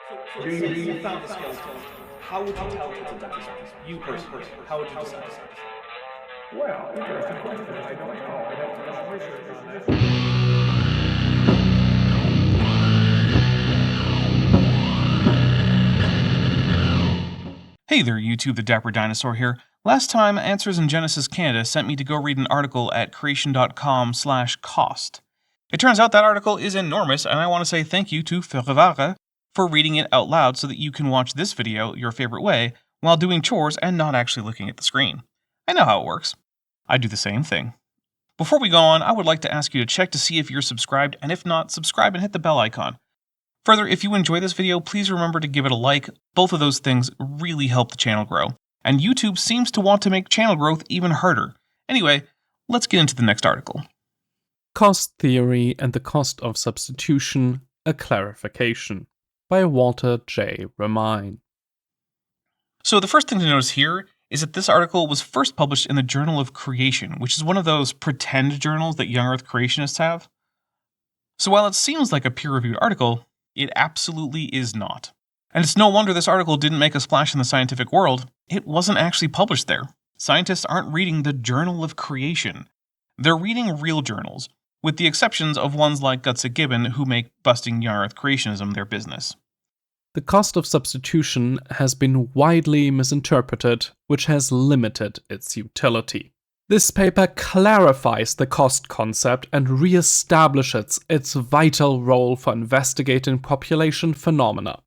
So let's say you found a skeleton. How would you tell it's a dinosaur? You personally, how would you decide? Well, interesting question. I don't know. I'd have to do some research on that. Hey there, YouTube, the Dapper Dinosaur here. Last time, Answers in Genesis Canada sent me to go read an article at creation.com/cost. It turns out that article is enormous, and I want to say thank you to Ferrara for reading it out loud so that you can watch this video your favorite way while doing chores and not actually looking at the screen. I know how it works. I do the same thing. Before we go on, I would like to ask you to check to see if you're subscribed, and if not, subscribe and hit the bell icon. Further, if you enjoy this video, please remember to give it a like. Both of those things really help the channel grow. And YouTube seems to want to make channel growth even harder. Anyway, let's get into the next article. Cost Theory and the Cost of Substitution, a Clarification, by Walter J. Remine. So the first thing to notice here is that this article was first published in the Journal of Creation, which is one of those pretend journals that young Earth creationists have. So while it seems like a peer-reviewed article, it absolutely is not. And it's no wonder this article didn't make a splash in the scientific world. It wasn't actually published there. Scientists aren't reading the Journal of Creation. They're reading real journals, with the exceptions of ones like Gutsick Gibbon who make busting young Earth creationism their business. The cost of substitution has been widely misinterpreted, which has limited its utility. This paper clarifies the cost concept and reestablishes its vital role for investigating population phenomena.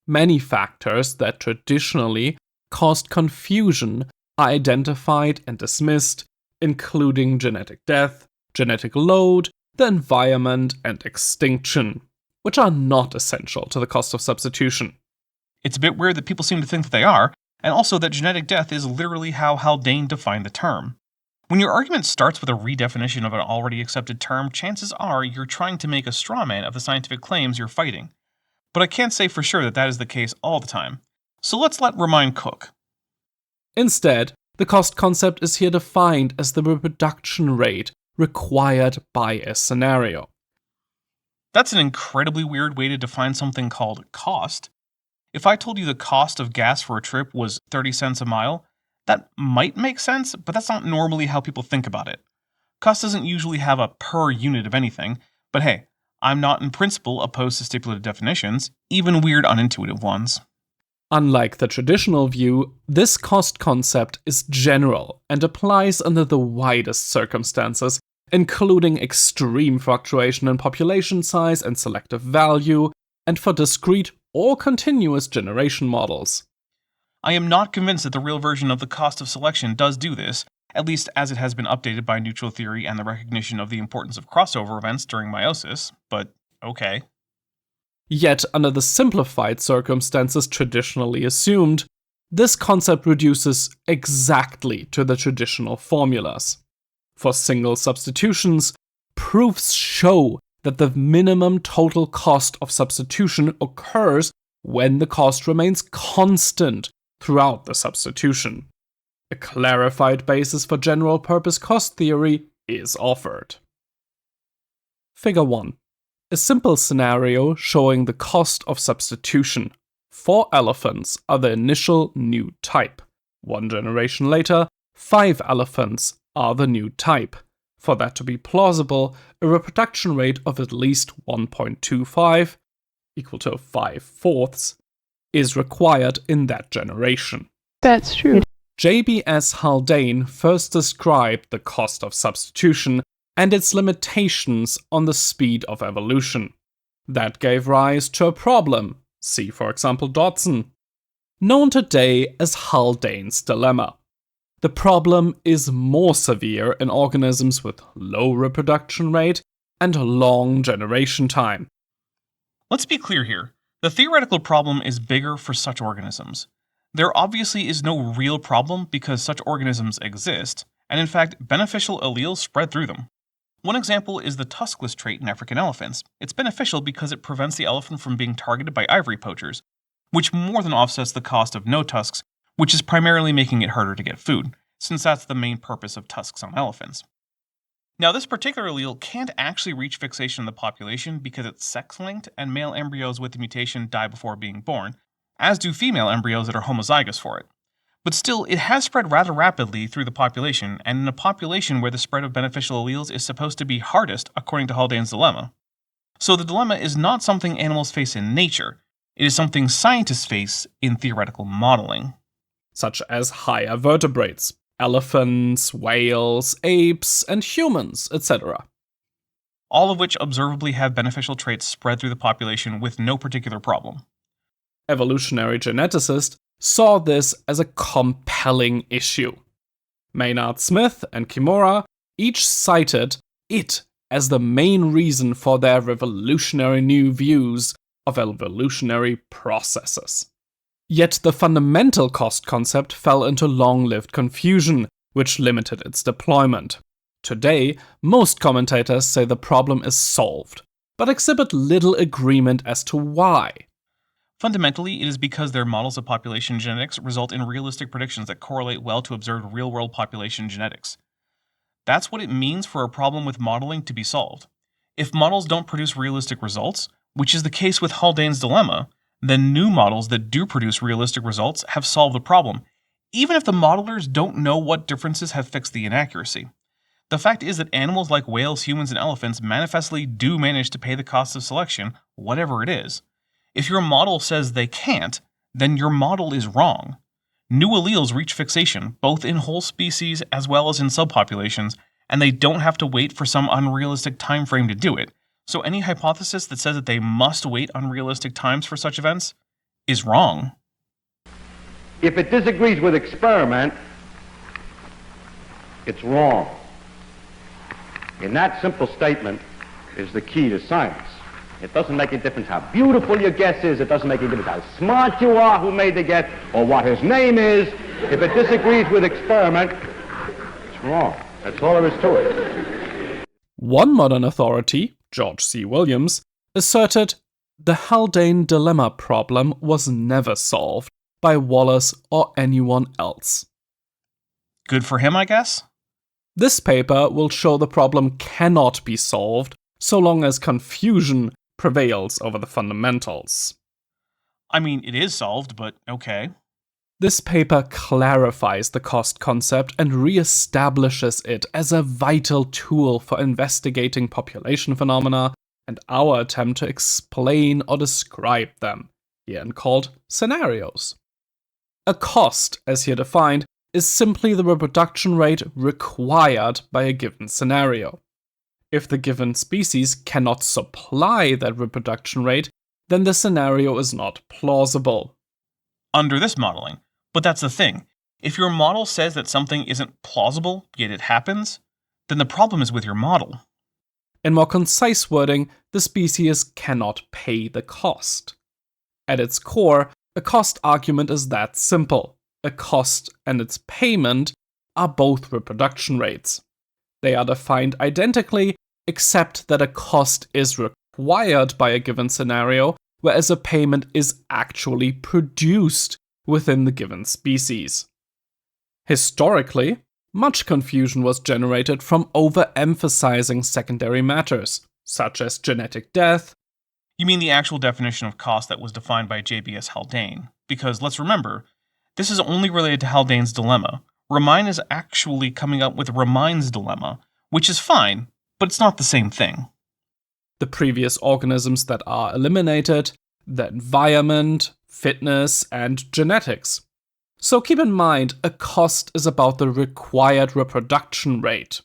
Many factors that traditionally caused confusion are identified and dismissed, including genetic death, genetic load, the environment, and extinction, which are not essential to the cost of substitution. It's a bit weird that people seem to think that they are, and also that genetic death is literally how Haldane defined the term. When your argument starts with a redefinition of an already accepted term, chances are you're trying to make a straw man of the scientific claims you're fighting. But I can't say for sure that that is the case all the time. So let's let Remine cook. Instead, the cost concept is here defined as the reproduction rate required by a scenario. That's an incredibly weird way to define something called cost. If I told you the cost of gas for a trip was 30 cents a mile, that might make sense, but that's not normally how people think about it. Cost doesn't usually have a per unit of anything, but hey, I'm not in principle opposed to stipulated definitions, even weird unintuitive ones. Unlike the traditional view, this cost concept is general and applies under the widest circumstances, including extreme fluctuation in population size and selective value, and for discrete or continuous generation models. I am not convinced that the real version of the cost of selection does do this, at least as it has been updated by neutral theory and the recognition of the importance of crossover events during meiosis, but okay. Yet, under the simplified circumstances traditionally assumed, this concept reduces exactly to the traditional formulas. For single substitutions, proofs show that the minimum total cost of substitution occurs when the cost remains constant throughout the substitution. A clarified basis for general-purpose cost theory is offered. Figure 1. A simple scenario showing the cost of substitution. 4 elephants are the initial new type. 1 generation later, 5 elephants are the new type. For that to be plausible, a reproduction rate of at least 1.25, equal to 5/4, is required in that generation. That's true. J.B.S. Haldane first described the cost of substitution and its limitations on the speed of evolution. That gave rise to a problem, see for example Dodson, known today as Haldane's dilemma. The problem is more severe in organisms with low reproduction rate and long generation time. Let's be clear here. The theoretical problem is bigger for such organisms. There obviously is no real problem because such organisms exist, and in fact, beneficial alleles spread through them. One example is the tuskless trait in African elephants. It's beneficial because it prevents the elephant from being targeted by ivory poachers, which more than offsets the cost of no tusks, which is primarily making it harder to get food, since that's the main purpose of tusks on elephants. Now, this particular allele can't actually reach fixation in the population because it's sex-linked, and male embryos with the mutation die before being born, as do female embryos that are homozygous for it. But still, it has spread rather rapidly through the population, and in a population where the spread of beneficial alleles is supposed to be hardest, according to Haldane's dilemma. So the dilemma is not something animals face in nature, it is something scientists face in theoretical modeling. Such as higher vertebrates, elephants, whales, apes, and humans, etc. All of which observably have beneficial traits spread through the population with no particular problem. Evolutionary geneticists saw this as a compelling issue. Maynard Smith and Kimura each cited it as the main reason for their revolutionary new views of evolutionary processes. Yet the fundamental cost concept fell into long-lived confusion, which limited its deployment. Today, most commentators say the problem is solved, but exhibit little agreement as to why. Fundamentally, it is because their models of population genetics result in realistic predictions that correlate well to observed real-world population genetics. That's what it means for a problem with modeling to be solved. If models don't produce realistic results, which is the case with Haldane's dilemma, then new models that do produce realistic results have solved the problem, even if the modelers don't know what differences have fixed the inaccuracy. The fact is that animals like whales, humans, and elephants manifestly do manage to pay the cost of selection, whatever it is. If your model says they can't, then your model is wrong. New alleles reach fixation, both in whole species as well as in subpopulations, and they don't have to wait for some unrealistic time frame to do it. So any hypothesis that says that they must wait unrealistic times for such events is wrong. If it disagrees with experiment, it's wrong. And that simple statement is the key to science. It doesn't make a difference how beautiful your guess is, it doesn't make a difference how smart you are, who made the guess, or what his name is. If it disagrees with experiment, it's wrong. That's all there is to it. One modern authority, George C. Williams, asserted the Haldane dilemma problem was never solved by Wallace or anyone else. Good for him, I guess? This paper will show the problem cannot be solved so long as confusion prevails over the fundamentals. I mean, it is solved, but okay. This paper clarifies the cost concept and re-establishes it as a vital tool for investigating population phenomena and our attempt to explain or describe them, here called scenarios. A cost, as here defined, is simply the reproduction rate required by a given scenario. If the given species cannot supply that reproduction rate, then the scenario is not plausible. Under this modeling. But that's the thing. If your model says that something isn't plausible, yet it happens, then the problem is with your model. In more concise wording, the species cannot pay the cost. At its core, a cost argument is that simple. A cost and its payment are both reproduction rates. They are defined identically, except that a cost is required by a given scenario, whereas a payment is actually produced within the given species. Historically, much confusion was generated from overemphasizing secondary matters, such as genetic death. You mean the actual definition of cost that was defined by JBS Haldane? Because let's remember, this is only related to Haldane's dilemma. Riemann is actually coming up with Riemann's dilemma, which is fine, but it's not the same thing. The previous organisms that are eliminated, the environment, fitness, and genetics. So keep in mind, a cost is about the required reproduction rate,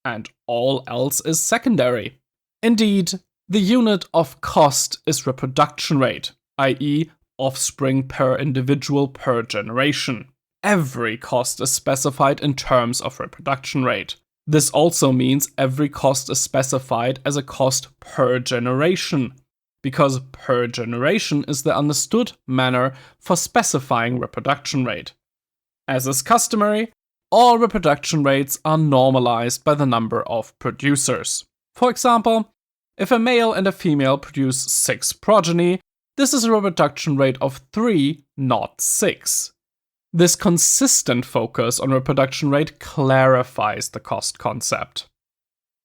and all else is secondary. Indeed, the unit of cost is reproduction rate, i.e., offspring per individual per generation. Every cost is specified in terms of reproduction rate. This also means every cost is specified as a cost per generation, because per generation is the understood manner for specifying reproduction rate. As is customary, all reproduction rates are normalized by the number of producers. For example, if a male and a female produce 6 progeny, this is a reproduction rate of 3, not 6. This consistent focus on reproduction rate clarifies the cost concept.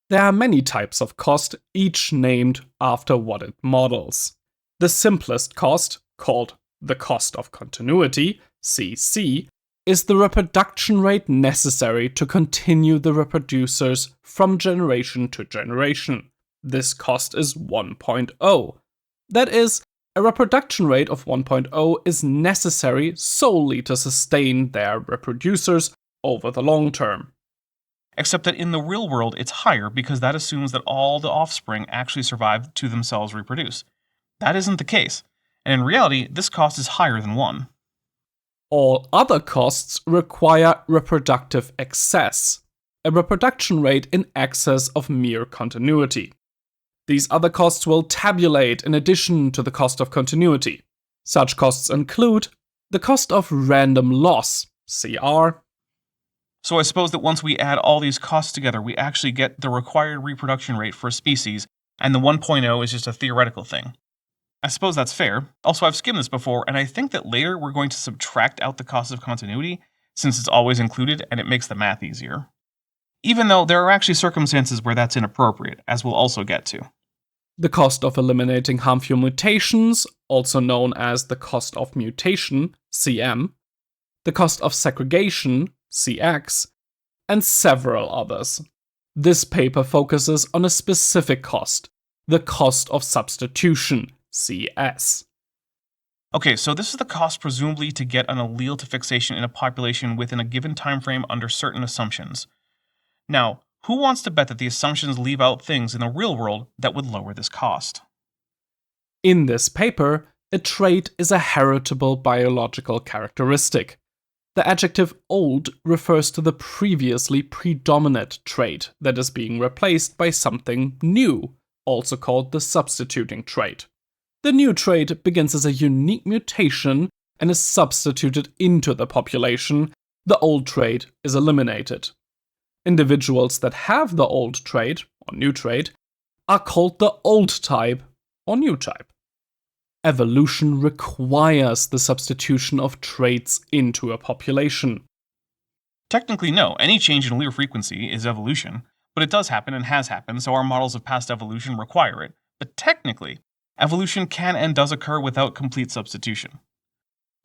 There are many types of cost, each named after what it models. The simplest cost, called the cost of continuity, CC, is the reproduction rate necessary to continue the reproducers from generation to generation. This cost is 1.0. That is, a reproduction rate of 1.0 is necessary solely to sustain their reproducers over the long term. Except that in the real world it's higher because that assumes that all the offspring actually survive to themselves reproduce. That isn't the case, and in reality this cost is higher than 1. All other costs require reproductive excess, a reproduction rate in excess of mere continuity. These other costs will tabulate in addition to the cost of continuity. Such costs include the cost of random loss, CR. So I suppose that once we add all these costs together, we actually get the required reproduction rate for a species, and the 1.0 is just a theoretical thing. I suppose that's fair. Also, I've skimmed this before, and I think that later we're going to subtract out the cost of continuity, since it's always included and it makes the math easier. Even though there are actually circumstances where that's inappropriate, as we'll also get to. The cost of eliminating harmful mutations, also known as the cost of mutation, CM, the cost of segregation, CX, and several others. This paper focuses on a specific cost, the cost of substitution, CS. Okay, so this is the cost presumably to get an allele to fixation in a population within a given time frame under certain assumptions. Now, who wants to bet that the assumptions leave out things in the real world that would lower this cost? In this paper, a trait is a heritable biological characteristic. The adjective old refers to the previously predominant trait that is being replaced by something new, also called the substituting trait. The new trait begins as a unique mutation and is substituted into the population. The old trait is eliminated. Individuals that have the old trait, or new trait, are called the old type, or new type. Evolution requires the substitution of traits into a population. Technically, no. Any change in allele frequency is evolution, but it does happen and has happened, so our models of past evolution require it. But technically, evolution can and does occur without complete substitution.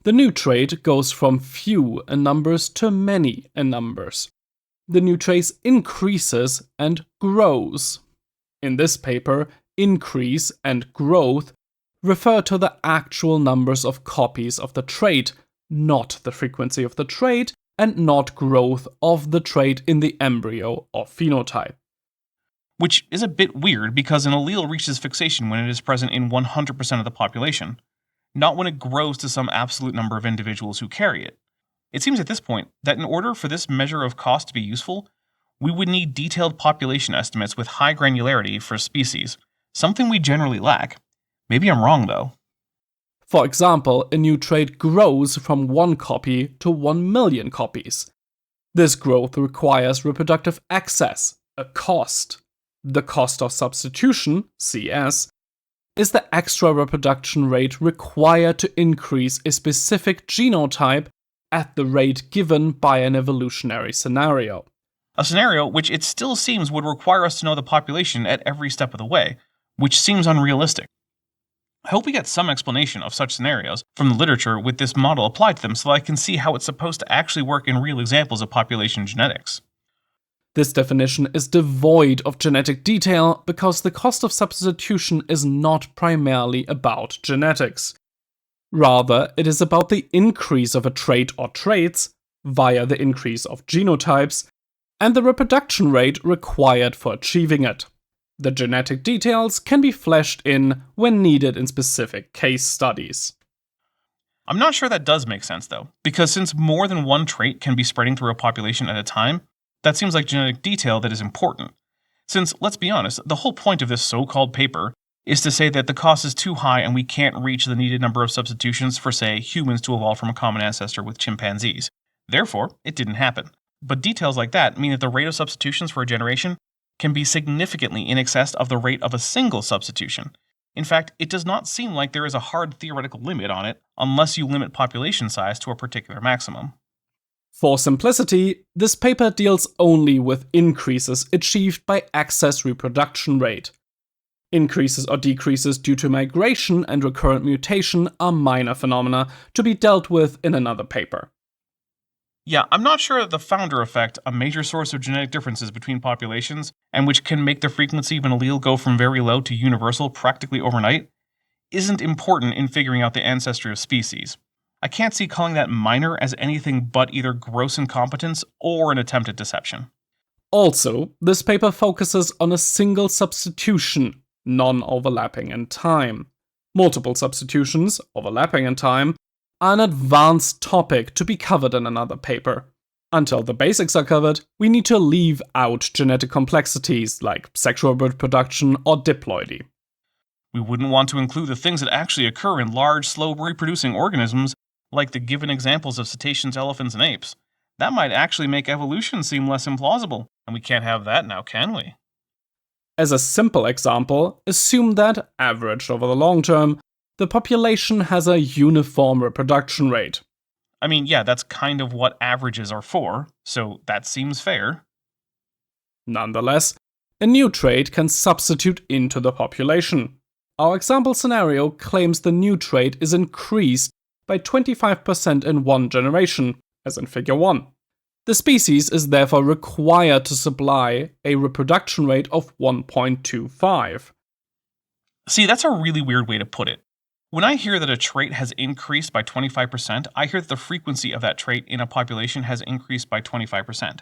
The new trait goes from few in numbers to many in numbers. The new trait increases and grows. In this paper, increase and growth refer to the actual numbers of copies of the trait, not the frequency of the trait, and not growth of the trait in the embryo or phenotype. Which is a bit weird because an allele reaches fixation when it is present in 100% of the population, not when it grows to some absolute number of individuals who carry it. It seems at this point that in order for this measure of cost to be useful, we would need detailed population estimates with high granularity for a species, something we generally lack. Maybe I'm wrong though. For example, a new trait grows from 1 copy to 1 million copies. This growth requires reproductive excess, a cost. The cost of substitution, CS, is the extra reproduction rate required to increase a specific genotype at the rate given by an evolutionary scenario. A scenario which it still seems would require us to know the population at every step of the way, which seems unrealistic. I hope we get some explanation of such scenarios from the literature with this model applied to them so that I can see how it's supposed to actually work in real examples of population genetics. This definition is devoid of genetic detail because the cost of substitution is not primarily about genetics. Rather, it is about the increase of a trait or traits via the increase of genotypes and the reproduction rate required for achieving it. The genetic details can be fleshed in when needed in specific case studies. I'm not sure that does make sense though, because since more than one trait can be spreading through a population at a time, that seems like genetic detail that is important. Since, let's be honest, the whole point of this so-called paper is to say that the cost is too high and we can't reach the needed number of substitutions for, say, humans to evolve from a common ancestor with chimpanzees. Therefore, it didn't happen. But details like that mean that the rate of substitutions for a generation can be significantly in excess of the rate of a single substitution. In fact, it does not seem like there is a hard theoretical limit on it unless you limit population size to a particular maximum. For simplicity, this paper deals only with increases achieved by excess reproduction rate. Increases or decreases due to migration and recurrent mutation are minor phenomena to be dealt with in another paper. Yeah, I'm not sure that the founder effect, a major source of genetic differences between populations, and which can make the frequency of an allele go from very low to universal practically overnight, isn't important in figuring out the ancestry of species. I can't see calling that minor as anything but either gross incompetence or an attempt at deception. Also, this paper focuses on a single substitution, non-overlapping in time. Multiple substitutions, overlapping in time, are an advanced topic to be covered in another paper. Until the basics are covered, we need to leave out genetic complexities like sexual reproduction or diploidy. We wouldn't want to include the things that actually occur in large, slow reproducing organisms, like the given examples of cetaceans, elephants, and apes. That might actually make evolution seem less implausible, and we can't have that now, can we? As a simple example, assume that, averaged over the long term, the population has a uniform reproduction rate. I mean, yeah, that's kind of what averages are for, so that seems fair. Nonetheless, a new trait can substitute into the population. Our example scenario claims the new trait is increased by 25% in one generation, as in Figure 1. The species is therefore required to supply a reproduction rate of 1.25. See, that's a really weird way to put it. When I hear that a trait has increased by 25%, I hear that the frequency of that trait in a population has increased by 25%.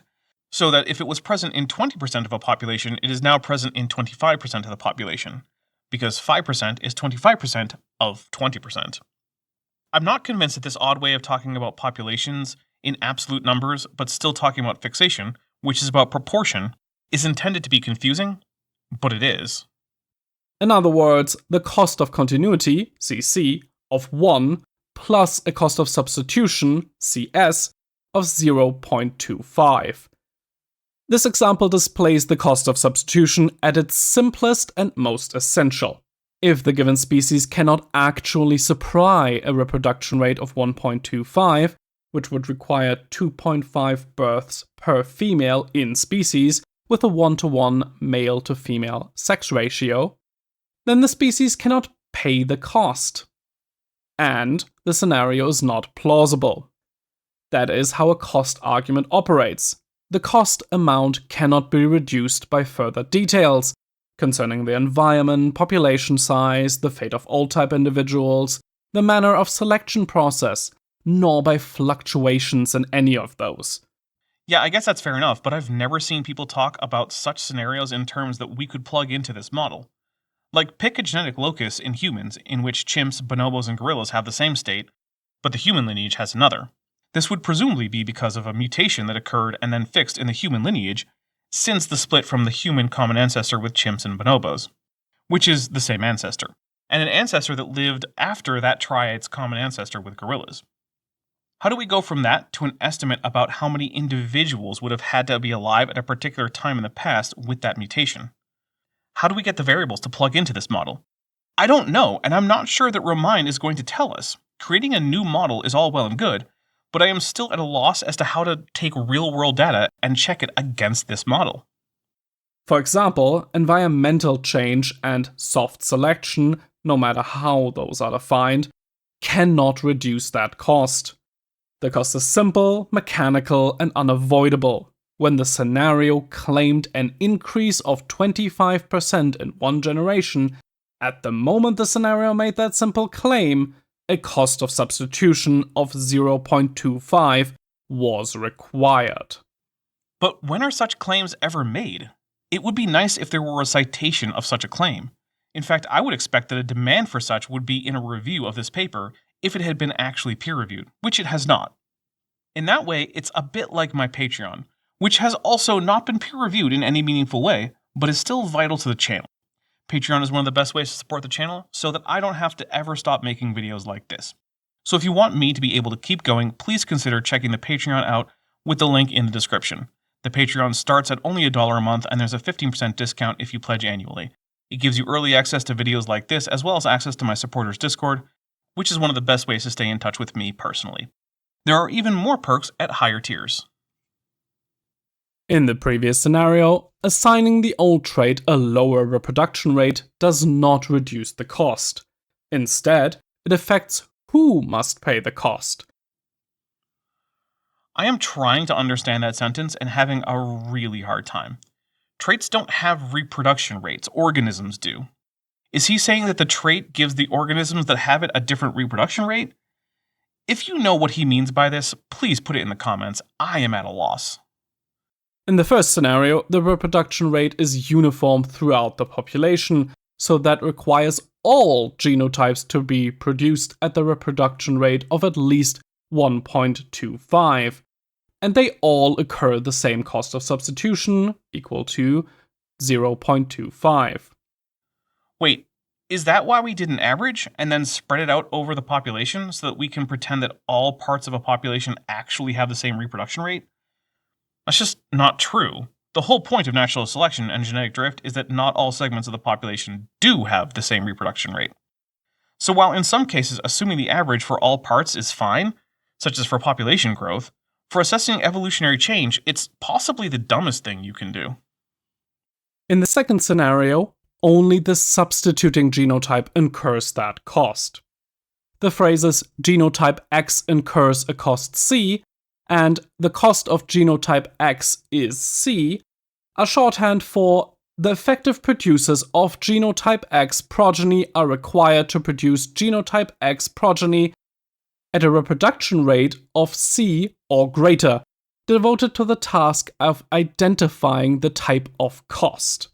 So that if it was present in 20% of a population, it is now present in 25% of the population. Because 5% is 25% of 20%. I'm not convinced that this odd way of talking about populations in absolute numbers, but still talking about fixation, which is about proportion, is intended to be confusing, but it is. In other words, the cost of continuity, CC, of 1 plus a cost of substitution, CS, of 0.25. This example displays the cost of substitution at its simplest and most essential. If the given species cannot actually supply a reproduction rate of 1.25, which would require 2.5 births per female in species with a 1-to-1 male-to-female sex ratio, then the species cannot pay the cost. And the scenario is not plausible. That is how a cost argument operates. The cost amount cannot be reduced by further details concerning the environment, population size, the fate of old-type individuals, the manner of selection process, nor by fluctuations in any of those. Yeah, I guess that's fair enough, but I've never seen people talk about such scenarios in terms that we could plug into this model. Like, pick a genetic locus in humans in which chimps, bonobos, and gorillas have the same state, but the human lineage has another. This would presumably be because of a mutation that occurred and then fixed in the human lineage, since the split from the human common ancestor with chimps and bonobos, which is the same ancestor, and an ancestor that lived after that triad's common ancestor with gorillas. How do we go from that to an estimate about how many individuals would have had to be alive at a particular time in the past with that mutation? How do we get the variables to plug into this model? I don't know, and I'm not sure that Romine is going to tell us. Creating a new model is all well and good, but I am still at a loss as to how to take real-world data and check it against this model. For example, environmental change and soft selection, no matter how those are defined, cannot reduce that cost. The cost is simple, mechanical, and unavoidable. When the scenario claimed an increase of 25% in one generation, at the moment the scenario made that simple claim, a cost of substitution of 0.25 was required. But when are such claims ever made? It would be nice if there were a citation of such a claim. In fact, I would expect that a demand for such would be in a review of this paper if it had been actually peer-reviewed, which it has not. In that way, it's a bit like my Patreon, which has also not been peer-reviewed in any meaningful way, but is still vital to the channel. Patreon is one of the best ways to support the channel so that I don't have to ever stop making videos like this. So if you want me to be able to keep going, please consider checking the Patreon out with the link in the description. The Patreon starts at only $1 a month, and there's a 15% discount if you pledge annually. It gives you early access to videos like this, as well as access to my supporters Discord, which is one of the best ways to stay in touch with me personally. There are even more perks at higher tiers. In the previous scenario, assigning the old trait a lower reproduction rate does not reduce the cost. Instead, it affects who must pay the cost. I am trying to understand that sentence and having a really hard time. Traits don't have reproduction rates, organisms do. Is he saying that the trait gives the organisms that have it a different reproduction rate? If you know what he means by this, please put it in the comments. I am at a loss. In the first scenario, the reproduction rate is uniform throughout the population, so that requires all genotypes to be produced at the reproduction rate of at least 1.25, and they all occur at the same cost of substitution, equal to 0.25. Wait, is that why we did an average and then spread it out over the population so that we can pretend that all parts of a population actually have the same reproduction rate? That's just not true. The whole point of natural selection and genetic drift is that not all segments of the population do have the same reproduction rate. So while in some cases assuming the average for all parts is fine, such as for population growth, for assessing evolutionary change, it's possibly the dumbest thing you can do. In the second scenario, only the substituting genotype incurs that cost. The phrases genotype X incurs a cost C and the cost of genotype X is C are shorthand for the effective producers of genotype X progeny are required to produce genotype X progeny at a reproduction rate of C or greater, devoted to the task of identifying the type of cost.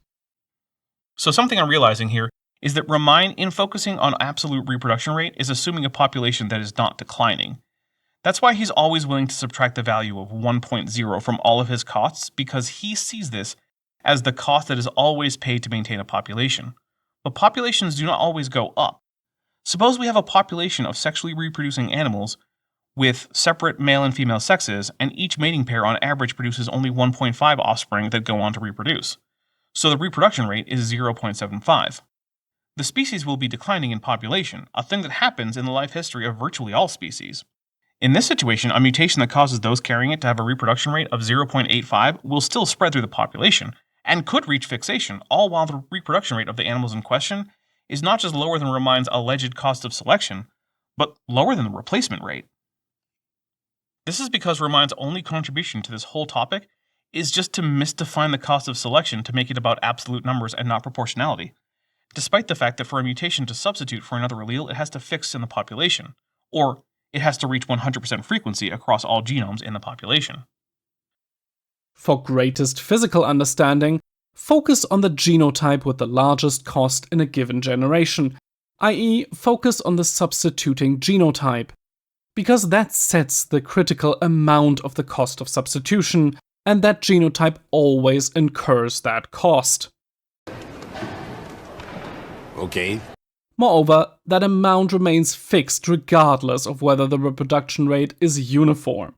So something I'm realizing here is that Ramine, in focusing on absolute reproduction rate, is assuming a population that is not declining. That's why he's always willing to subtract the value of 1.0 from all of his costs, because he sees this as the cost that is always paid to maintain a population. But populations do not always go up. Suppose we have a population of sexually reproducing animals with separate male and female sexes, and each mating pair on average produces only 1.5 offspring that go on to reproduce. So the reproduction rate is 0.75. The species will be declining in population, a thing that happens in the life history of virtually all species. In this situation, a mutation that causes those carrying it to have a reproduction rate of 0.85 will still spread through the population, and could reach fixation, all while the reproduction rate of the animals in question is not just lower than Ramine's alleged cost of selection, but lower than the replacement rate. This is because Ramine's only contribution to this whole topic is just to misdefine the cost of selection to make it about absolute numbers and not proportionality, despite the fact that for a mutation to substitute for another allele, it has to fix in the population, or it has to reach 100% frequency across all genomes in the population. For greatest physical understanding, focus on the genotype with the largest cost in a given generation, i.e. focus on the substituting genotype, because that sets the critical amount of the cost of substitution, and that genotype always incurs that cost. Okay. Moreover, that amount remains fixed regardless of whether the reproduction rate is uniform.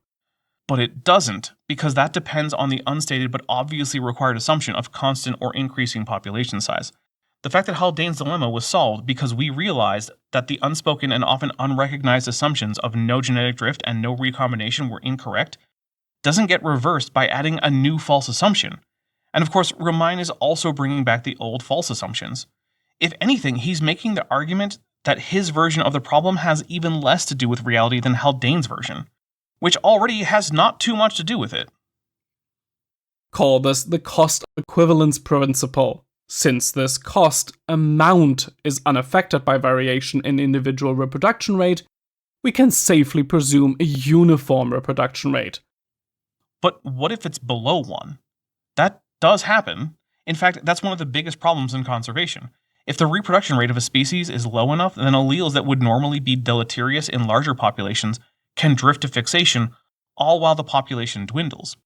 But it doesn't, because that depends on the unstated but obviously required assumption of constant or increasing population size. The fact that Haldane's dilemma was solved because we realized that the unspoken and often unrecognized assumptions of no genetic drift and no recombination were incorrect doesn't get reversed by adding a new false assumption. And of course, Ramine is also bringing back the old false assumptions. If anything, he's making the argument that his version of the problem has even less to do with reality than Haldane's version, which already has not too much to do with it. Call this the cost equivalence principle. Since this cost amount is unaffected by variation in individual reproduction rate, we can safely presume a uniform reproduction rate. But what if it's below 1? That does happen. In fact, that's one of the biggest problems in conservation. If the reproduction rate of a species is low enough, then alleles that would normally be deleterious in larger populations can drift to fixation, all while the population dwindles.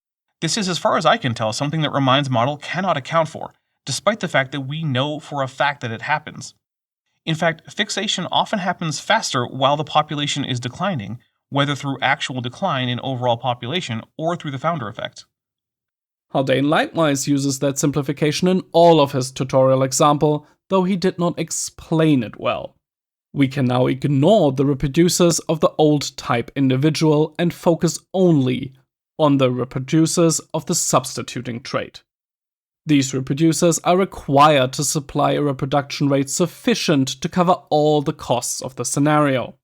This is, as far as I can tell, something that Ramine's model cannot account for, despite the fact that we know for a fact that it happens. In fact, fixation often happens faster while the population is declining, whether through actual decline in overall population or through the founder effect. Haldane likewise uses that simplification in all of his tutorial example, though he did not explain it well. We can now ignore the reproducers of the old type individual and focus only on the reproducers of the substituting trait. These reproducers are required to supply a reproduction rate sufficient to cover all the costs of the scenario.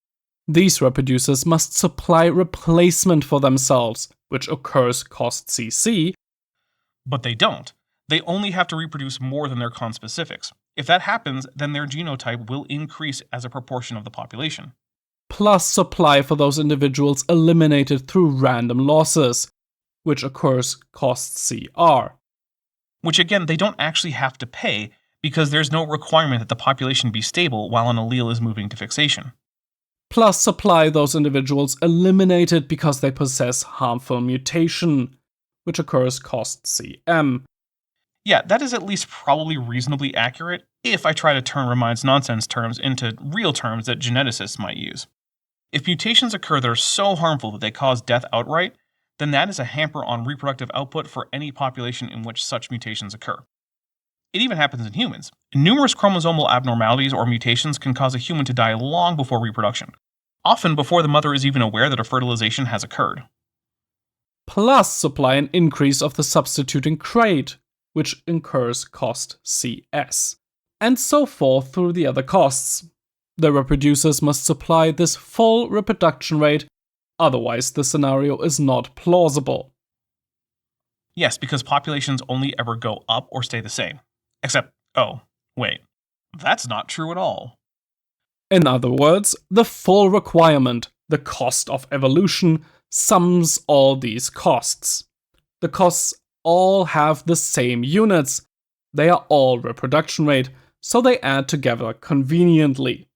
These reproducers must supply replacement for themselves, which occurs cost CC. But they don't. They only have to reproduce more than their conspecifics. If that happens, then their genotype will increase as a proportion of the population. Plus supply for those individuals eliminated through random losses, which occurs cost CR. Which again, they don't actually have to pay because there's no requirement that the population be stable while an allele is moving to fixation. Plus supply those individuals eliminated because they possess harmful mutation, which occurs cost CM. Yeah, that is at least probably reasonably accurate if I try to turn Ramine's nonsense terms into real terms that geneticists might use. If mutations occur that are so harmful that they cause death outright, then that is a hamper on reproductive output for any population in which such mutations occur. It even happens in humans. Numerous chromosomal abnormalities or mutations can cause a human to die long before reproduction, often before the mother is even aware that a fertilization has occurred. Plus supply an increase of the substituting trait, which incurs cost CS, and so forth through the other costs. The reproducers must supply this full reproduction rate, otherwise the scenario is not plausible. Yes, because populations only ever go up or stay the same. Except, oh, wait, that's not true at all. In other words, the full requirement, the cost of evolution, sums all these costs. The costs all have the same units. They are all reproduction rate, so they add together conveniently.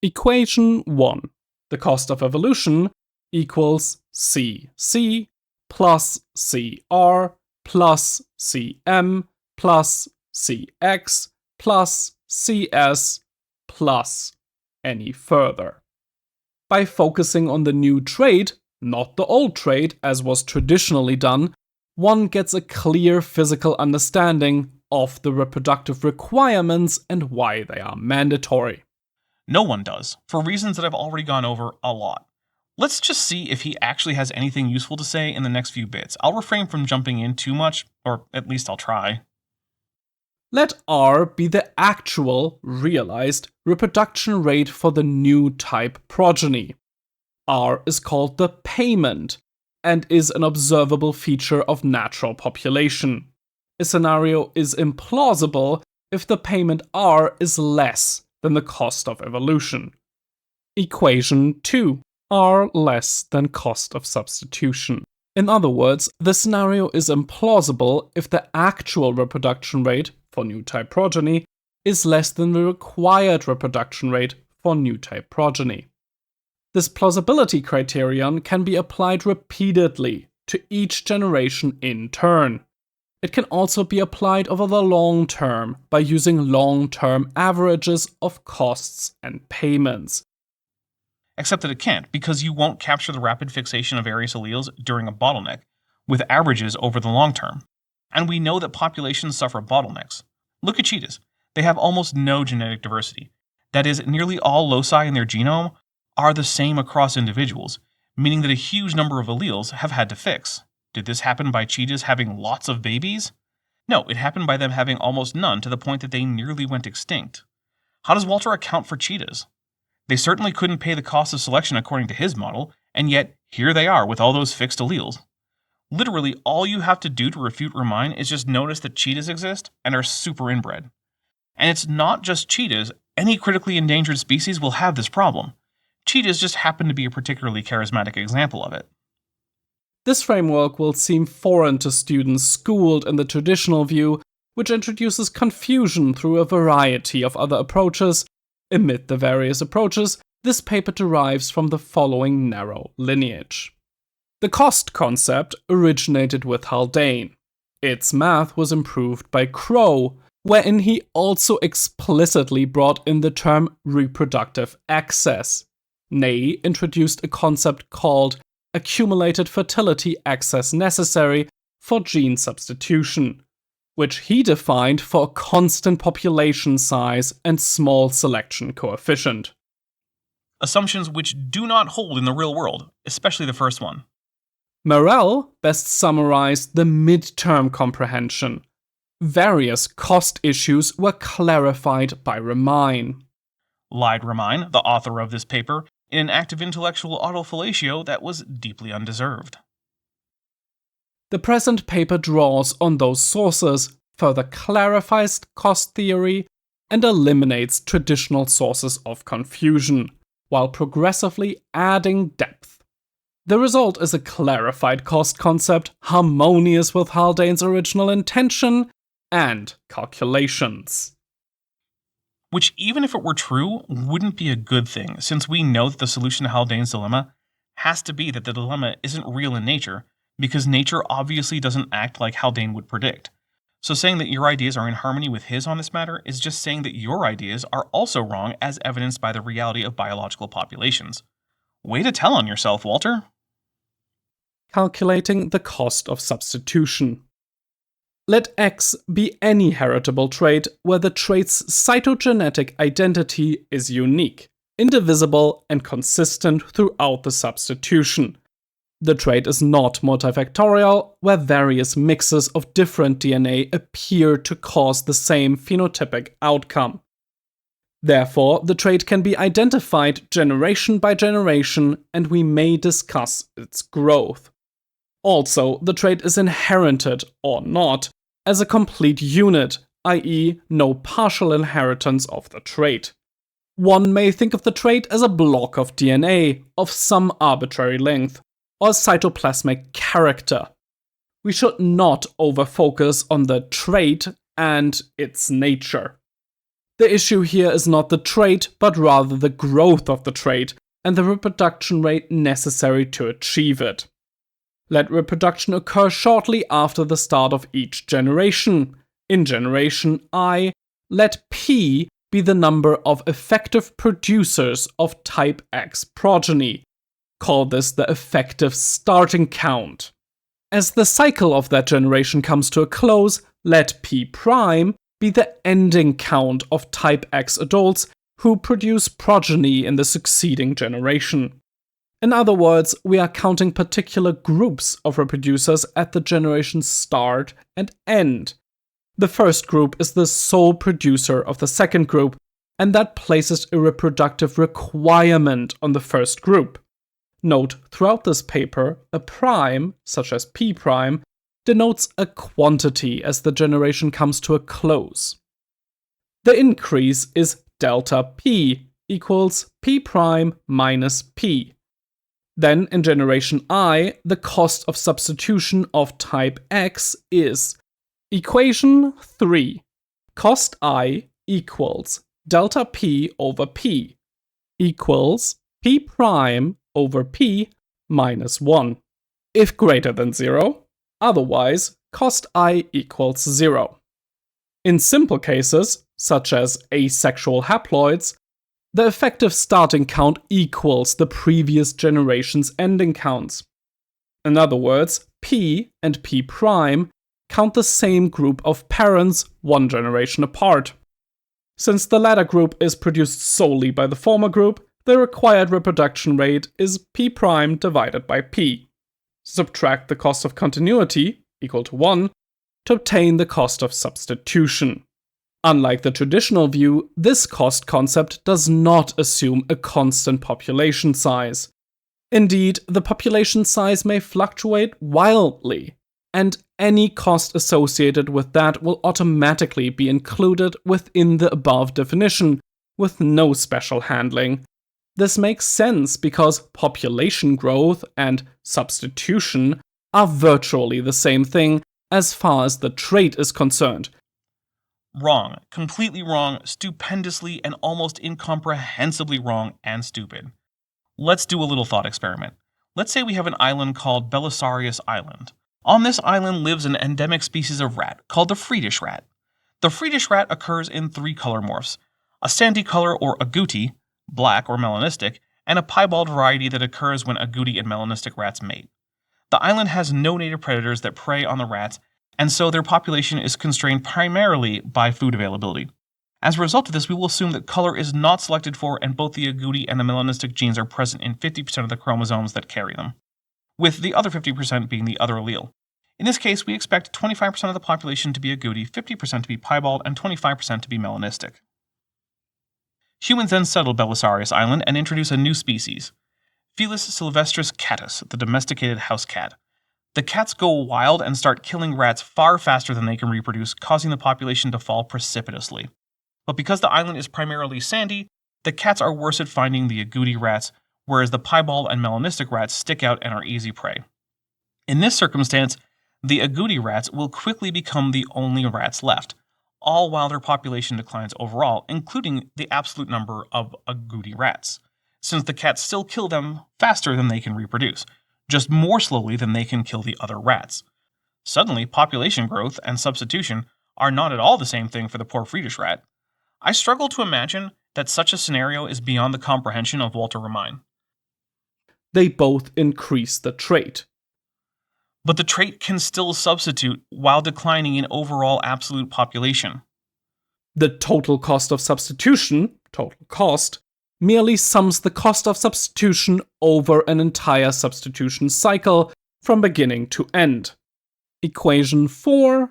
Equation 1. The cost of evolution equals CC plus CR plus CM plus CX plus CS plus any further. By focusing on the new trait, not the old trait as was traditionally done, one gets a clear physical understanding of the reproductive requirements and why they are mandatory. No one does, for reasons that I've already gone over a lot. Let's just see if he actually has anything useful to say in the next few bits. I'll refrain from jumping in too much, or at least I'll try. Let R be the actual, realized, reproduction rate for the new type progeny. R is called the payment, and is an observable feature of natural population. A scenario is implausible if the payment R is less than the cost of evolution. Equation 2. R less than cost of substitution. In other words, the scenario is implausible if the actual reproduction rate for new type progeny is less than the required reproduction rate for new type progeny. This plausibility criterion can be applied repeatedly to each generation in turn. It can also be applied over the long term by using long-term averages of costs and payments. Except that it can't, because you won't capture the rapid fixation of various alleles during a bottleneck, with averages over the long term. And we know that populations suffer bottlenecks. Look at cheetahs. They have almost no genetic diversity. That is, nearly all loci in their genome are the same across individuals, meaning that a huge number of alleles have had to fix. Did this happen by cheetahs having lots of babies? No, it happened by them having almost none to the point that they nearly went extinct. How does Walter account for cheetahs? They certainly couldn't pay the cost of selection according to his model, and yet here they are with all those fixed alleles. Literally, all you have to do to refute Ramine is just notice that cheetahs exist and are super inbred. And it's not just cheetahs, any critically endangered species will have this problem. Cheetahs just happen to be a particularly charismatic example of it. This framework will seem foreign to students schooled in the traditional view, which introduces confusion through a variety of other approaches. Amid the various approaches, this paper derives from the following narrow lineage. The cost concept originated with Haldane. Its math was improved by Crow, wherein he also explicitly brought in the term reproductive excess. Ney introduced a concept called accumulated fertility excess necessary for gene substitution, which he defined for a constant population size and small selection coefficient. assumptions which do not hold in the real world, especially the first one. Morel best summarized the midterm comprehension. Various cost issues were clarified by Remine. Lied Remine, the author of this paper, in an act of intellectual autofellatio that was deeply undeserved. The present paper draws on those sources, further clarifies cost theory, and eliminates traditional sources of confusion, while progressively adding depth. The result is a clarified cost concept harmonious with Haldane's original intention and calculations. Which, even if it were true, wouldn't be a good thing, since we know that the solution to Haldane's dilemma has to be that the dilemma isn't real in nature, because nature obviously doesn't act like Haldane would predict. So saying that your ideas are in harmony with his on this matter is just saying that your ideas are also wrong as evidenced by the reality of biological populations. Way to tell on yourself, Walter. Calculating the cost of substitution. Let X be any heritable trait where the trait's cytogenetic identity is unique, indivisible, and consistent throughout the substitution. The trait is not multifactorial, where various mixes of different DNA appear to cause the same phenotypic outcome. Therefore, the trait can be identified generation by generation, and we may discuss its growth. Also, the trait is inherited, or not, as a complete unit, i.e., no partial inheritance of the trait. One may think of the trait as a block of DNA of some arbitrary length, or cytoplasmic character. We should not overfocus on the trait and its nature. The issue here is not the trait, but rather the growth of the trait and the reproduction rate necessary to achieve it. Let reproduction occur shortly after the start of each generation. In generation I, let P be the number of effective producers of type X progeny. Call this the effective starting count. As the cycle of that generation comes to a close, let P' be the ending count of type X adults who produce progeny in the succeeding generation. In other words, we are counting particular groups of reproducers at the generation's start and end. The first group is the sole producer of the second group, and that places a reproductive requirement on the first group. Note, throughout this paper, a prime, such as P', denotes a quantity as the generation comes to a close. The increase is delta P equals P' minus P. Then, in generation I, the cost of substitution of type X is equation 3. Cost I equals delta P over P equals P' over P minus 1, if greater than 0. Otherwise, cost I equals 0. In simple cases, such as asexual haploids, the effective starting count equals the previous generation's ending counts. In other words, P and P' count the same group of parents one generation apart. Since the latter group is produced solely by the former group, the required reproduction rate is P' divided by P. Subtract the cost of continuity, equal to 1, to obtain the cost of substitution. Unlike the traditional view, this cost concept does not assume a constant population size. Indeed, the population size may fluctuate wildly, and any cost associated with that will automatically be included within the above definition, with no special handling. This makes sense because population growth and substitution are virtually the same thing as far as the trait is concerned. Wrong. Completely wrong, stupendously and almost incomprehensibly wrong and stupid. Let's do a little thought experiment. Let's say we have an island called Belisarius Island. On this island lives an endemic species of rat called the Friedish rat. The Friedish rat occurs in 3 color morphs: a sandy color or agouti, black or melanistic, and a piebald variety that occurs when agouti and melanistic rats mate. The island has no native predators that prey on the rats, and so their population is constrained primarily by food availability. As a result of this, we will assume that color is not selected for and both the agouti and the melanistic genes are present in 50% of the chromosomes that carry them, with the other 50% being the other allele. In this case, we expect 25% of the population to be agouti, 50% to be piebald, and 25% to be melanistic. Humans then settled Belisarius Island and introduce a new species, Felis sylvestris catus, the domesticated house cat. The cats go wild and start killing rats far faster than they can reproduce, causing the population to fall precipitously. But because the island is primarily sandy, the cats are worse at finding the agouti rats, whereas the piebald and melanistic rats stick out and are easy prey. In this circumstance, the agouti rats will quickly become the only rats left, all while their population declines overall, including the absolute number of agouti rats, since the cats still kill them faster than they can reproduce, just more slowly than they can kill the other rats. Suddenly, population growth and substitution are not at all the same thing for the poor Friedish rat. I struggle to imagine that such a scenario is beyond the comprehension of Walter Romein. They both increase the trait. But the trait can still substitute while declining in overall absolute population. The total cost of substitution, total cost, merely sums the cost of substitution over an entire substitution cycle from beginning to end. Equation 4,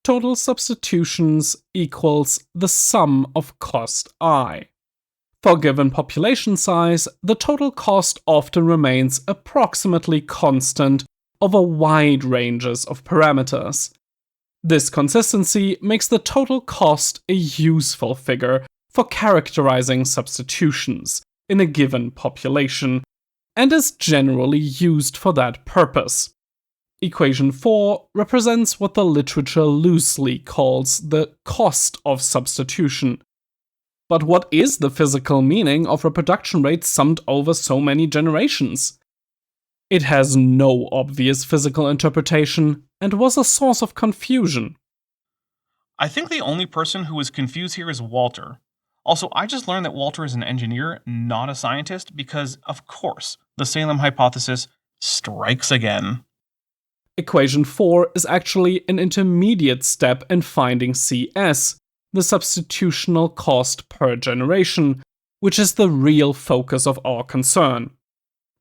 total substitutions equals the sum of cost I. For a given population size, the total cost often remains approximately constant over wide ranges of parameters. This consistency makes the total cost a useful figure for characterizing substitutions in a given population, and is generally used for that purpose. Equation 4 represents what the literature loosely calls the cost of substitution. But what is the physical meaning of reproduction rate summed over so many generations? It has no obvious physical interpretation and was a source of confusion. I think the only person who is confused here is Walter. Also, I just learned that Walter is an engineer, not a scientist, because, of course, the Salem hypothesis strikes again. Equation 4 is actually an intermediate step in finding CS, the substitutional cost per generation, which is the real focus of our concern.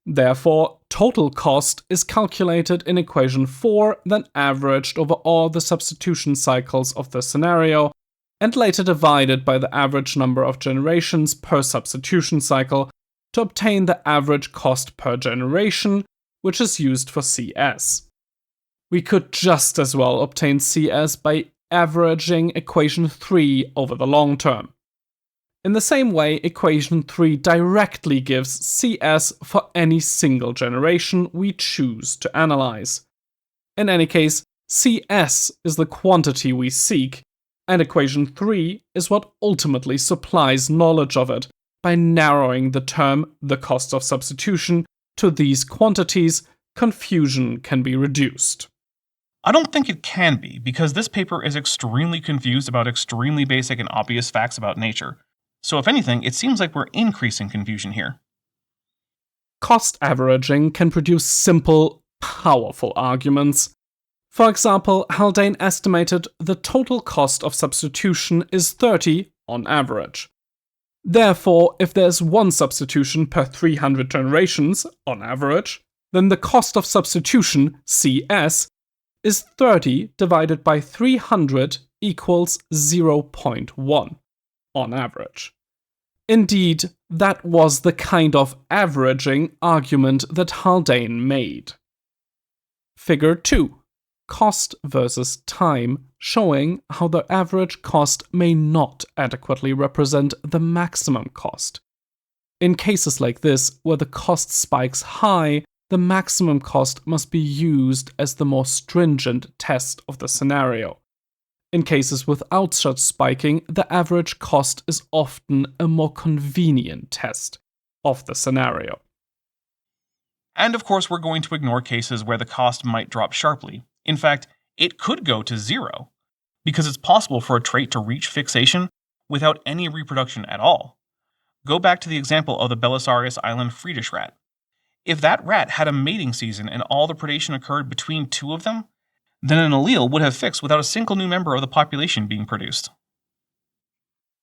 Therefore, total cost is calculated in equation 4, then averaged over all the substitution cycles of the scenario, and later divided by the average number of generations per substitution cycle to obtain the average cost per generation, which is used for CS. We could just as well obtain CS by averaging equation 3 over the long term. In the same way, equation 3 directly gives CS for any single generation we choose to analyze. In any case, CS is the quantity we seek, and equation 3 is what ultimately supplies knowledge of it by narrowing the term the cost of substitution to these quantities. Confusion can be reduced. I don't think it can be, because this paper is extremely confused about extremely basic and obvious facts about nature. So if anything, it seems like we're increasing confusion here. Cost averaging can produce simple, powerful arguments. For example, Haldane estimated the total cost of substitution is 30 on average. Therefore, if there's one substitution per 300 generations on average, then the cost of substitution, CS, is 30 divided by 300 equals 0.1 on average. Indeed, that was the kind of averaging argument that Haldane made. Figure 2. Cost versus time, showing how the average cost may not adequately represent the maximum cost. In cases like this, where the cost spikes high, the maximum cost must be used as the more stringent test of the scenario. In cases without such spiking, the average cost is often a more convenient test of the scenario. And of course, we're going to ignore cases where the cost might drop sharply. In fact, it could go to 0, because it's possible for a trait to reach fixation without any reproduction at all. Go back to the example of the Belisarius Island Friedish rat. If that rat had a mating season and all the predation occurred between two of them, then an allele would have fixed without a single new member of the population being produced.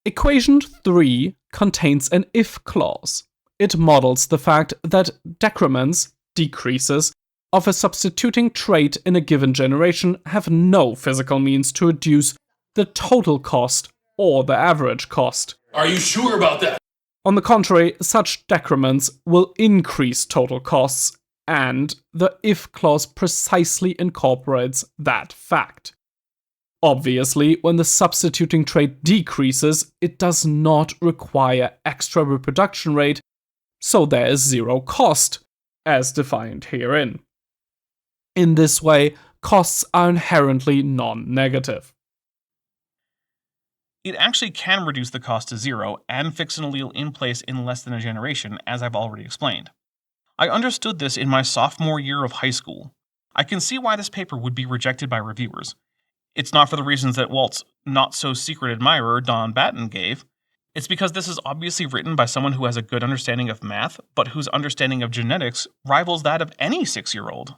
Equation 3 contains an if clause. It models the fact that decrements, decreases, of a substituting trait in a given generation have no physical means to reduce the total cost or the average cost. Are you sure about that? On the contrary, such decrements will increase total costs, and the if clause precisely incorporates that fact. Obviously, when the substituting trait decreases, it does not require extra reproduction rate, so there is zero cost, as defined herein. In this way, costs are inherently non-negative. It actually can reduce the cost to zero and fix an allele in place in less than a generation, as I've already explained. I understood this in my sophomore year of high school. I can see why this paper would be rejected by reviewers. It's not for the reasons that Walt's not-so-secret admirer Don Batten gave. It's because this is obviously written by someone who has a good understanding of math, but whose understanding of genetics rivals that of any 6-year-old.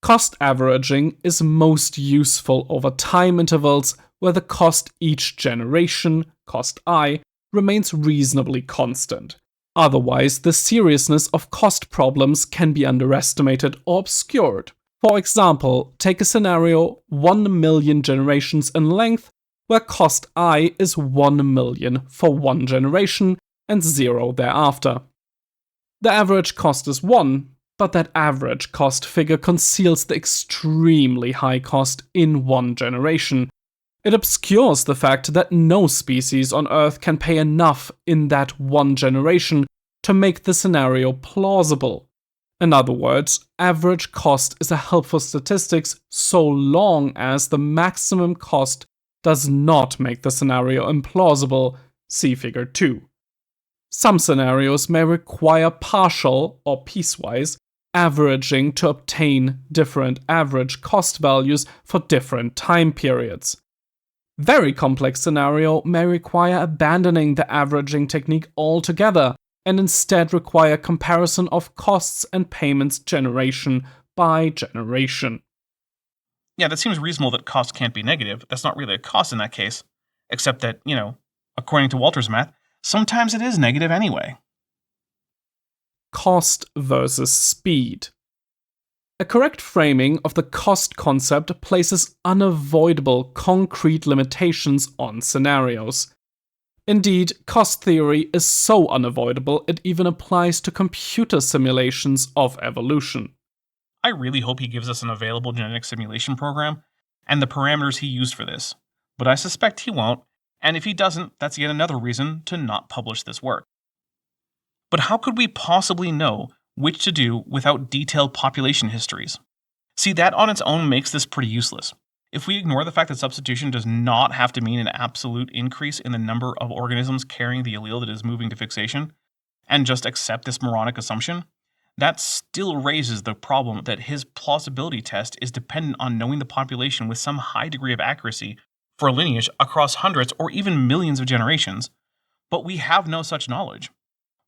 Cost averaging is most useful over time intervals where the cost each generation, cost I, remains reasonably constant. Otherwise, the seriousness of cost problems can be underestimated or obscured. For example, take a scenario 1 million generations in length where cost I is 1 million for one generation and 0 thereafter. The average cost is 1, but that average cost figure conceals the extremely high cost in one generation. It obscures the fact that no species on Earth can pay enough in that one generation to make the scenario plausible. In other words, average cost is a helpful statistics so long as the maximum cost does not make the scenario implausible, see figure 2. Some scenarios may require partial, or piecewise, averaging to obtain different average cost values for different time periods. Very complex scenario may require abandoning the averaging technique altogether and instead require comparison of costs and payments generation by generation. Yeah, that seems reasonable that cost can't be negative. That's not really a cost in that case. Except that, according to Walter's math, sometimes it is negative anyway. Cost versus speed. A correct framing of the cost concept places unavoidable concrete limitations on scenarios. Indeed, cost theory is so unavoidable it even applies to computer simulations of evolution. I really hope he gives us an available genetic simulation program and the parameters he used for this, but I suspect he won't, and if he doesn't, that's yet another reason to not publish this work. But how could we possibly know which to do without detailed population histories? See, that on its own makes this pretty useless. If we ignore the fact that substitution does not have to mean an absolute increase in the number of organisms carrying the allele that is moving to fixation, and just accept this moronic assumption, that still raises the problem that his plausibility test is dependent on knowing the population with some high degree of accuracy for a lineage across hundreds or even millions of generations, but we have no such knowledge.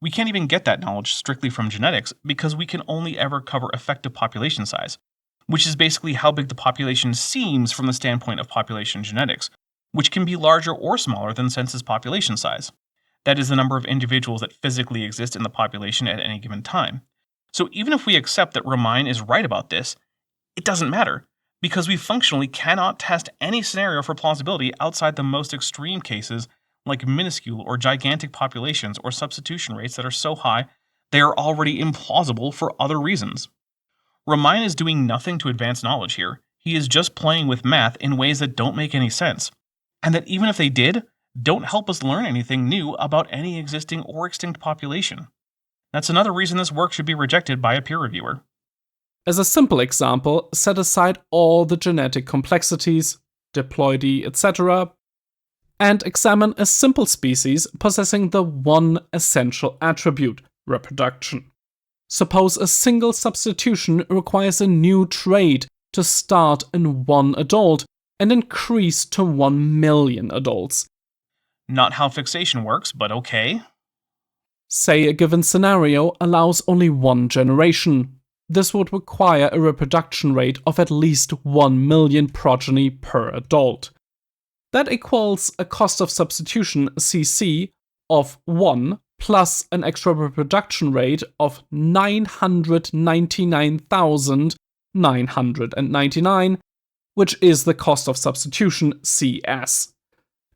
We can't even get that knowledge strictly from genetics because we can only ever cover effective population size, which is basically how big the population seems from the standpoint of population genetics, which can be larger or smaller than census population size. That is the number of individuals that physically exist in the population at any given time. So even if we accept that Ramine is right about this, it doesn't matter, because we functionally cannot test any scenario for plausibility outside the most extreme cases like minuscule or gigantic populations or substitution rates that are so high they are already implausible for other reasons. Ramine is doing nothing to advance knowledge here. He is just playing with math in ways that don't make any sense, and that even if they did, don't help us learn anything new about any existing or extinct population. That's another reason this work should be rejected by a peer reviewer. As a simple example, set aside all the genetic complexities, diploidy, etc., and examine a simple species possessing the one essential attribute, reproduction. Suppose a single substitution requires a new trait to start in one adult and increase to 1 million adults. Not how fixation works, but okay. Say a given scenario allows only one generation. This would require a reproduction rate of at least 1 million progeny per adult. That equals a cost of substitution, CC, of 1 plus an extra reproduction rate of 999,999, which is the cost of substitution, CS.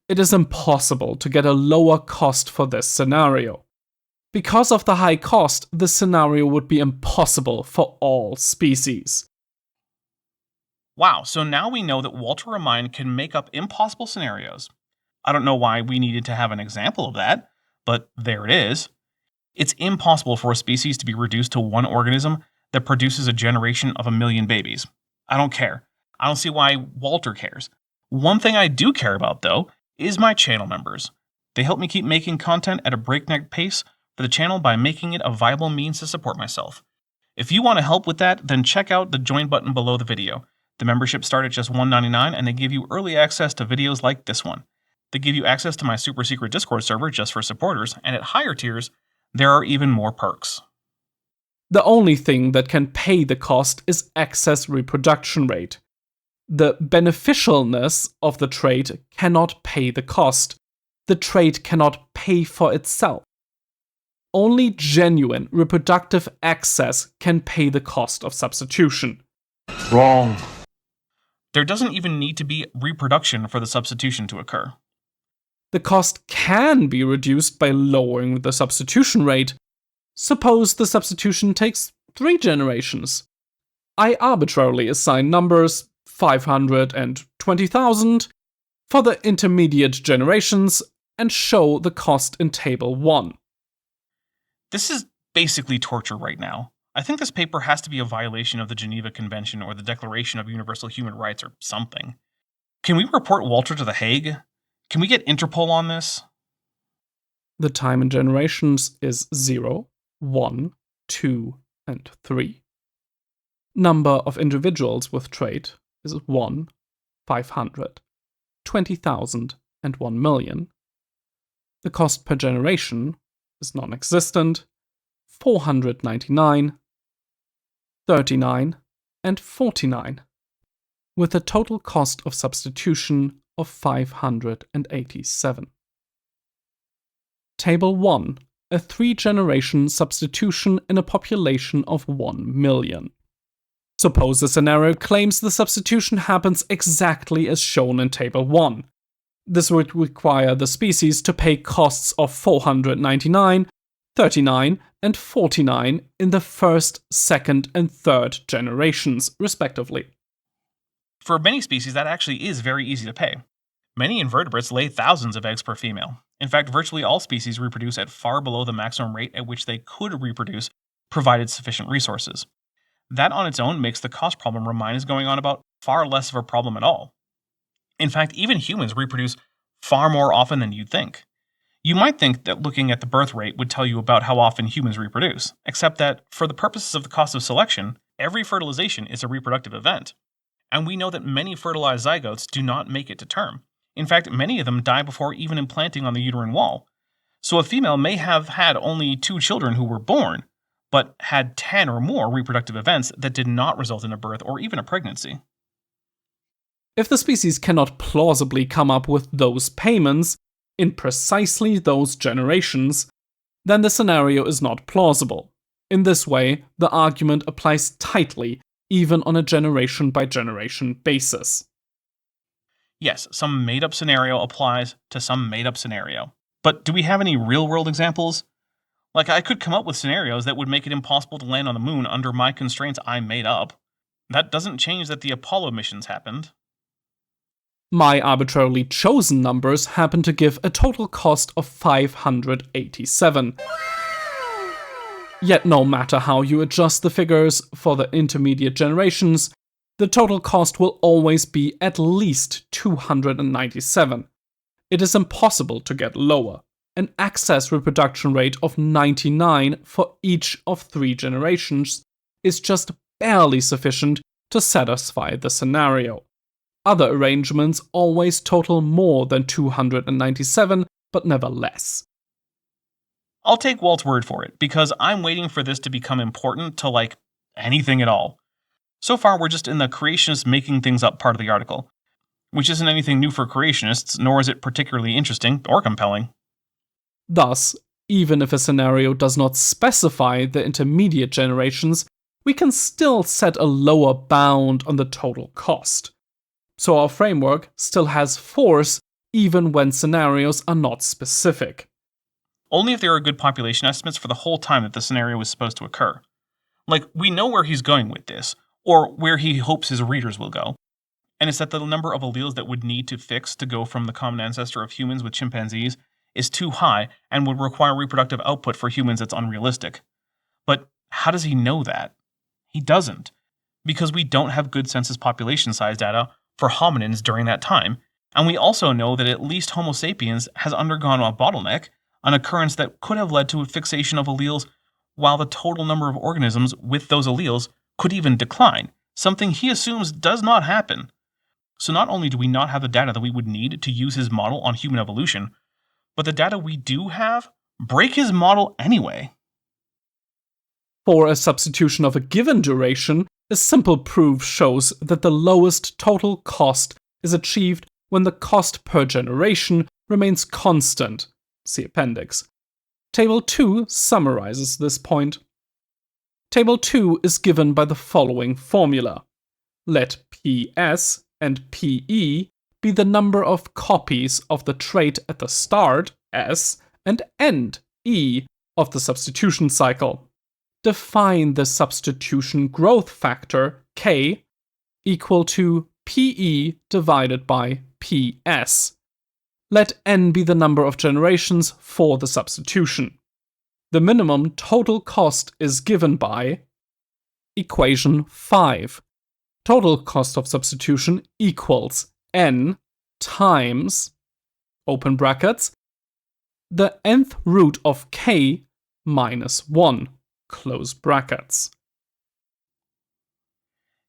It is impossible to get a lower cost for this scenario. Because of the high cost, this scenario would be impossible for all species. Wow, so now we know that Walter Remind can make up impossible scenarios. I don't know why we needed to have an example of that, but there it is. It's impossible for a species to be reduced to one organism that produces a generation of 1 million babies. I don't care. I don't see why Walter cares. One thing I do care about, though, is my channel members. They help me keep making content at a breakneck pace for the channel by making it a viable means to support myself. If you want to help with that, then check out the join button below the video. The memberships start at just $1.99 and they give you early access to videos like this one. They give you access to my super secret Discord server just for supporters, and at higher tiers, there are even more perks. The only thing that can pay the cost is excess reproduction rate. The beneficialness of the trait cannot pay the cost. The trait cannot pay for itself. Only genuine reproductive excess can pay the cost of substitution. Wrong. There doesn't even need to be reproduction for the substitution to occur. The cost can be reduced by lowering the substitution rate. Suppose the substitution takes 3 generations. I arbitrarily assign numbers 500 and 20,000 for the intermediate generations and show the cost in Table 1. This is basically torture right now. I think this paper has to be a violation of the Geneva Convention or the Declaration of Universal Human Rights or something. Can we report Walter to The Hague? Can we get Interpol on this? The time in generations is 0, 1, 2, and 3. Number of individuals with trait is 1, 500, 20,000, and 1 million. The cost per generation is non-existent, 499, 39, and 49, with a total cost of substitution of 587. Table 1. A 3-generation substitution in a population of 1 million. Suppose the scenario claims the substitution happens exactly as shown in Table 1. This would require the species to pay costs of 499, 39, and 49 in the first, second, and third generations, respectively. For many species, that actually is very easy to pay. Many invertebrates lay thousands of eggs per female. In fact, virtually all species reproduce at far below the maximum rate at which they could reproduce, provided sufficient resources. That on its own makes the cost problem Remind is going on about far less of a problem at all. In fact, even humans reproduce far more often than you'd think. You might think that looking at the birth rate would tell you about how often humans reproduce, except that, for the purposes of the cost of selection, every fertilization is a reproductive event. And we know that many fertilized zygotes do not make it to term. In fact, many of them die before even implanting on the uterine wall. So a female may have had only 2 children who were born, but had 10 or more reproductive events that did not result in a birth or even a pregnancy. If the species cannot plausibly come up with those payments in precisely those generations, then the scenario is not plausible. In this way, the argument applies tightly, even on a generation-by-generation basis. Yes, some made-up scenario applies to some made-up scenario. But do we have any real-world examples? Like, I could come up with scenarios that would make it impossible to land on the moon under my constraints I made up. That doesn't change that the Apollo missions happened. My arbitrarily chosen numbers happen to give a total cost of 587. Yet no matter how you adjust the figures for the intermediate generations, the total cost will always be at least 297. It is impossible to get lower. An excess reproduction rate of 99 for each of 3 generations is just barely sufficient to satisfy the scenario. Other arrangements always total more than 297, but never less. I'll take Walt's word for it, because I'm waiting for this to become important to, like, anything at all. So far, we're just in the creationist making things up part of the article. which isn't anything new for creationists, nor is it particularly interesting or compelling. Thus, even if a scenario does not specify the intermediate generations, we can still set a lower bound on the total cost. So our framework still has force even when scenarios are not specific. Only if there are good population estimates for the whole time that the scenario is supposed to occur. Like, we know where he's going with this, or where he hopes his readers will go. And it's that the number of alleles that would need to fix to go from the common ancestor of humans with chimpanzees is too high and would require reproductive output for humans that's unrealistic. But how does he know that? He doesn't, because we don't have good census population size data for hominins during that time, and we also know that at least Homo sapiens has undergone a bottleneck, an occurrence that could have led to a fixation of alleles while the total number of organisms with those alleles could even decline, something he assumes does not happen. So not only do we not have the data that we would need to use his model on human evolution, but the data we do have break his model anyway. For a substitution of a given duration, a simple proof shows that the lowest total cost is achieved when the cost per generation remains constant. See Appendix. Table 2 summarizes this point. Table 2 is given by the following formula. Let PS and PE be the number of copies of the trait at the start, S, and end, E, of the substitution cycle. Define the substitution growth factor, K, equal to PE divided by PS. Let n be the number of generations for the substitution. The minimum total cost is given by equation 5. Total cost of substitution equals n times, open brackets, the nth root of k minus 1, close brackets.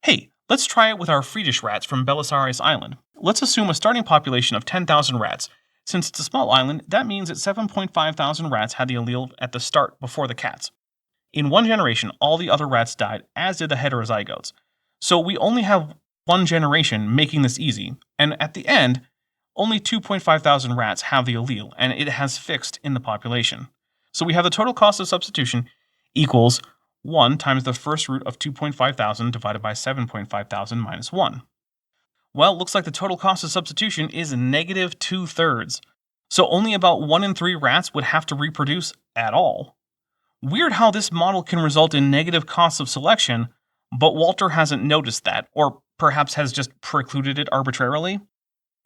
Hey, let's try it with our Friedish rats from Belisarius Island. Let's assume a starting population of 10,000 rats. Since it's a small island, that means that 7.5 thousand rats had the allele at the start before the cats. In one generation, all the other rats died, as did the heterozygotes. So we only have one generation, making this easy, and at the end, only 2.5 thousand rats have the allele, and it has fixed in the population. So we have the total cost of substitution equals 1 times the first root of 2.5 thousand divided by 7.5 thousand minus 1. Well, looks like the total cost of substitution is negative 2/3. So only about 1 in 3 rats would have to reproduce at all. Weird how this model can result in negative costs of selection, but Walter hasn't noticed that, or perhaps has just precluded it arbitrarily.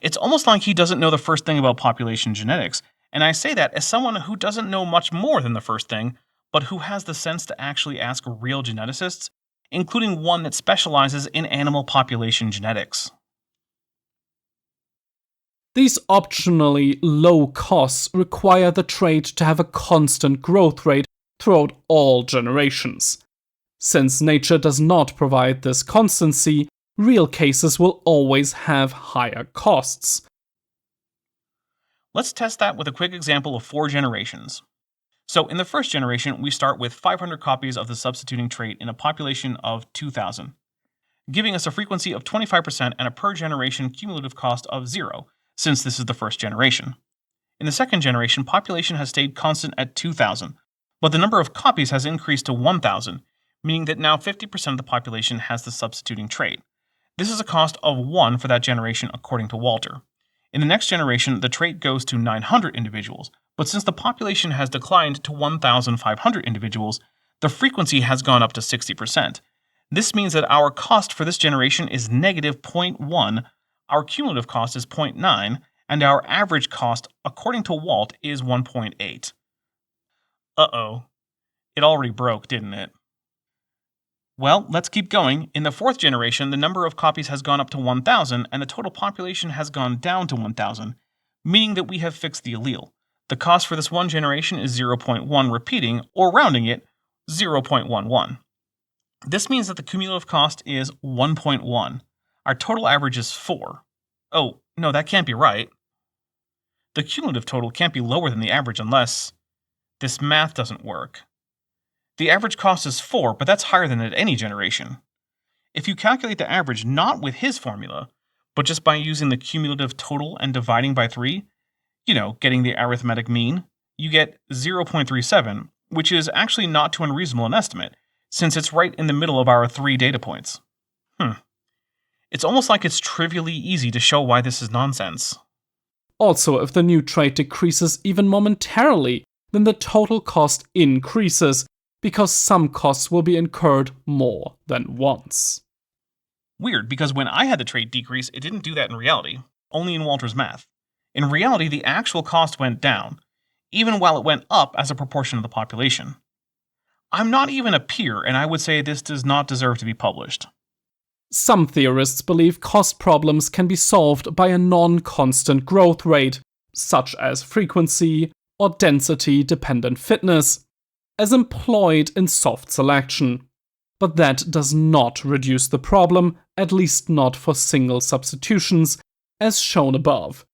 It's almost like he doesn't know the first thing about population genetics, and I say that as someone who doesn't know much more than the first thing, but who has the sense to actually ask real geneticists, including one that specializes in animal population genetics. These optionally low costs require the trait to have a constant growth rate throughout all generations. Since nature does not provide this constancy, real cases will always have higher costs. Let's test that with a quick example of 4 generations. So in the first generation, we start with 500 copies of the substituting trait in a population of 2,000, giving us a frequency of 25% and a per generation cumulative cost of 0, since this is the first generation. In the second generation, population has stayed constant at 2,000, but the number of copies has increased to 1,000, meaning that now 50% of the population has the substituting trait. This is a cost of 1 for that generation according to Walter. In the next generation, the trait goes to 900 individuals, but since the population has declined to 1,500 individuals, the frequency has gone up to 60%. This means that our cost for this generation is negative 0.1, our cumulative cost is 0.9, and our average cost, according to Walt, is 1.8. Uh-oh. It already broke, didn't it? Well, let's keep going. In the fourth generation, the number of copies has gone up to 1,000, and the total population has gone down to 1,000, meaning that we have fixed the allele. The cost for this one generation is 0.1, repeating, or rounding it, 0.11. This means that the cumulative cost is 1.1. Our total average is 4. Oh, no, that can't be right. The cumulative total can't be lower than the average unless this math doesn't work. The average cost is 4, but that's higher than at any generation. If you calculate the average not with his formula, but just by using the cumulative total and dividing by 3, getting the arithmetic mean, you get 0.37, which is actually not too unreasonable an estimate, since it's right in the middle of our 3 data points. It's almost like it's trivially easy to show why this is nonsense. Also, if the new trait decreases even momentarily, then the total cost increases, because some costs will be incurred more than once. Weird, because when I had the trait decrease, it didn't do that in reality, only in Walter's math. In reality, the actual cost went down, even while it went up as a proportion of the population. I'm not even a peer, and I would say this does not deserve to be published. Some theorists believe cost problems can be solved by a non-constant growth rate, such as frequency or density-dependent fitness, as employed in soft selection. But that does not reduce the problem, at least not for single substitutions, as shown above.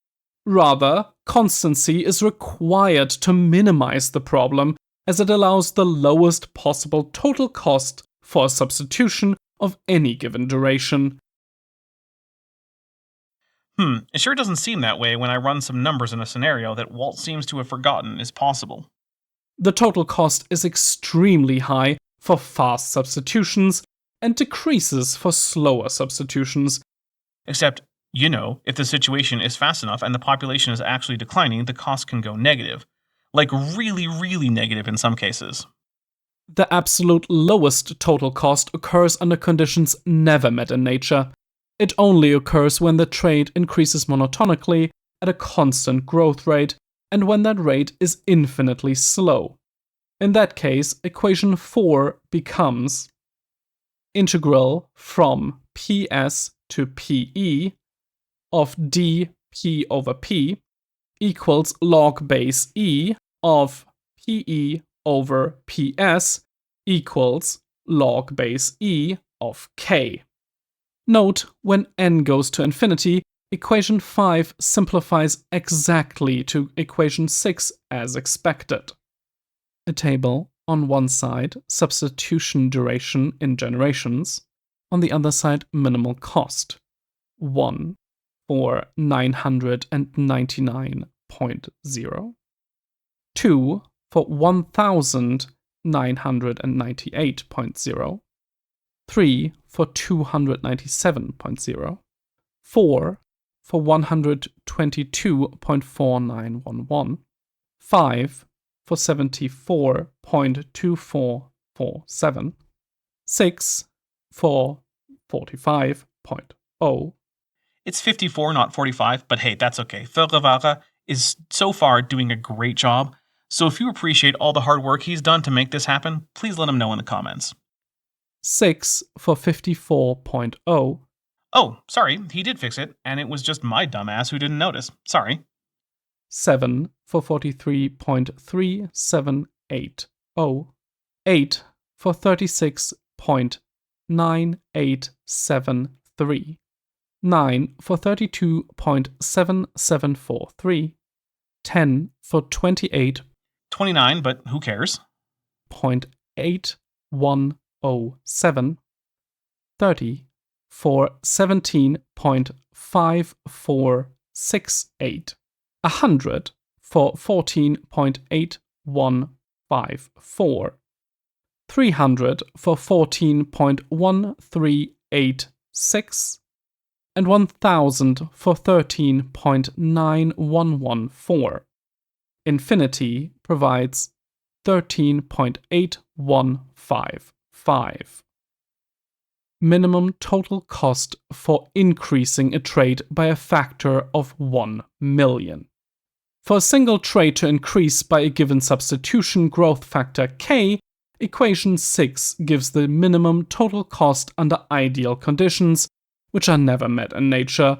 Rather, constancy is required to minimize the problem, as it allows the lowest possible total cost for a substitution of any given duration. It sure doesn't seem that way when I run some numbers in a scenario that Walt seems to have forgotten is possible. The total cost is extremely high for fast substitutions and decreases for slower substitutions. Except, if the situation is fast enough and the population is actually declining, the cost can go negative. Like really, really negative in some cases. The absolute lowest total cost occurs under conditions never met in nature. It only occurs when the trait increases monotonically at a constant growth rate and when that rate is infinitely slow. In that case, equation 4 becomes integral from PS to PE of dP over P equals log base E of PE over PS equals log base E of K. Note, when n goes to infinity, equation 5 simplifies exactly to equation 6 as expected. A table, on one side, substitution duration in generations, on the other side, minimal cost. 1 for 999.0. 2 for 1998.0, 3 for 297.0, 4 for 122.4911, 5 for 74.2447, 6 for 45.0. It's 54, not 45, but hey, that's okay. Verware is so far doing a great job, so if you appreciate all the hard work he's done to make this happen, please let him know in the comments. 6 for 54.0. Oh, sorry, he did fix it, and it was just my dumbass who didn't notice. Sorry. 7 for 43.3780. 8 for 36.9873. 9 for 32.7743. 10 for 28. 29, but who cares? 0.8107. 30 for 17.5468. 100 for 14.8154. 300 for 14.1386. And 1000 for 13.9114. Infinity provides 13.8155. Minimum total cost for increasing a trait by a factor of 1 million. For a single trait to increase by a given substitution growth factor k, equation 6 gives the minimum total cost under ideal conditions, which are never met in nature.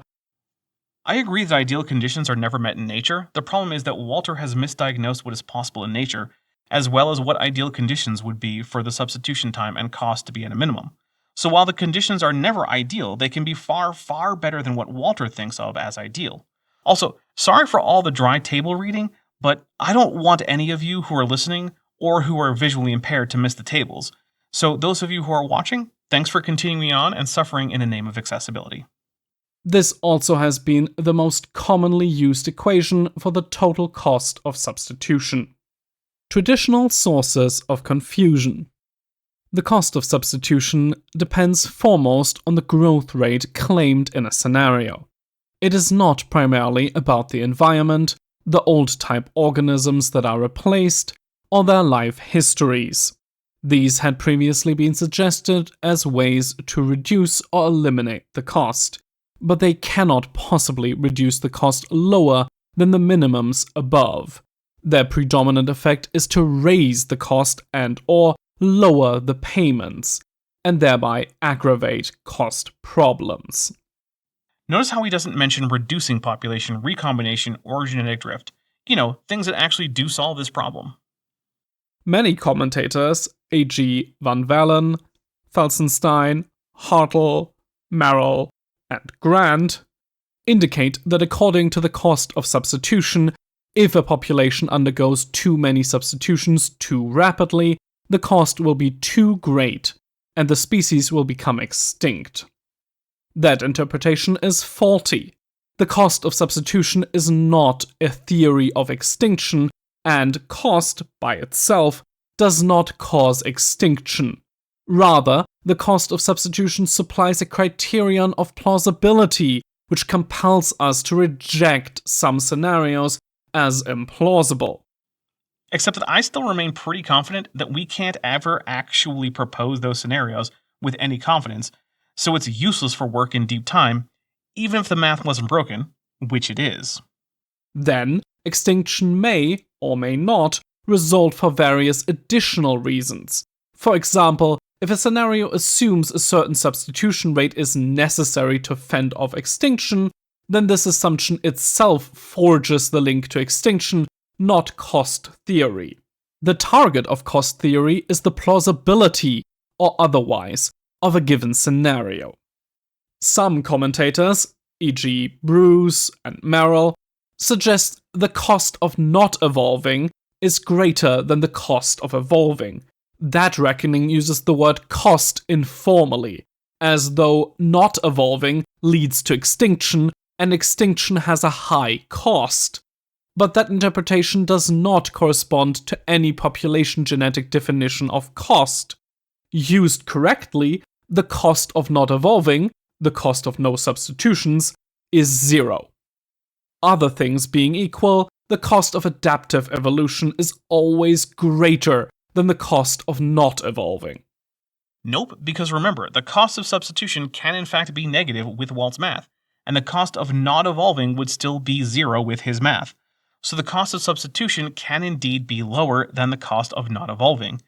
I agree that ideal conditions are never met in nature. The problem is that Walter has misdiagnosed what is possible in nature, as well as what ideal conditions would be for the substitution time and cost to be at a minimum. So while the conditions are never ideal, they can be far, far better than what Walter thinks of as ideal. Also, sorry for all the dry table reading, but I don't want any of you who are listening or who are visually impaired to miss the tables. So those of you who are watching, thanks for continuing on and suffering in the name of accessibility. This also has been the most commonly used equation for the total cost of substitution. Traditional sources of confusion. The cost of substitution depends foremost on the growth rate claimed in a scenario. It is not primarily about the environment, the old type organisms that are replaced, or their life histories. These had previously been suggested as ways to reduce or eliminate the cost, but they cannot possibly reduce the cost lower than the minimums above. Their predominant effect is to raise the cost and/or lower the payments, and thereby aggravate cost problems. Notice how he doesn't mention reducing population, recombination, or genetic drift. Things that actually do solve this problem. Many commentators, e.g. Van Valen, Felsenstein, Hartle, Merrill, and Grant, indicate that according to the cost of substitution, if a population undergoes too many substitutions too rapidly, the cost will be too great, and the species will become extinct. That interpretation is faulty. The cost of substitution is not a theory of extinction, and cost, by itself, does not cause extinction. Rather, the cost of substitution supplies a criterion of plausibility, which compels us to reject some scenarios as implausible. Except that I still remain pretty confident that we can't ever actually propose those scenarios with any confidence, so it's useless for work in deep time, even if the math wasn't broken, which it is. Then, extinction may, or may not, result for various additional reasons. For example, if a scenario assumes a certain substitution rate is necessary to fend off extinction, then this assumption itself forges the link to extinction, not cost theory. The target of cost theory is the plausibility, or otherwise, of a given scenario. Some commentators, e.g. Bruce and Merrill, suggest the cost of not evolving is greater than the cost of evolving. That reckoning uses the word cost informally, as though not evolving leads to extinction, and extinction has a high cost. But that interpretation does not correspond to any population genetic definition of cost. Used correctly, the cost of not evolving, the cost of no substitutions, is 0. Other things being equal, the cost of adaptive evolution is always greater than the cost of not evolving. Nope, because remember, the cost of substitution can in fact be negative with Walt's math, and the cost of not evolving would still be 0 with his math. So the cost of substitution can indeed be lower than the cost of not evolving.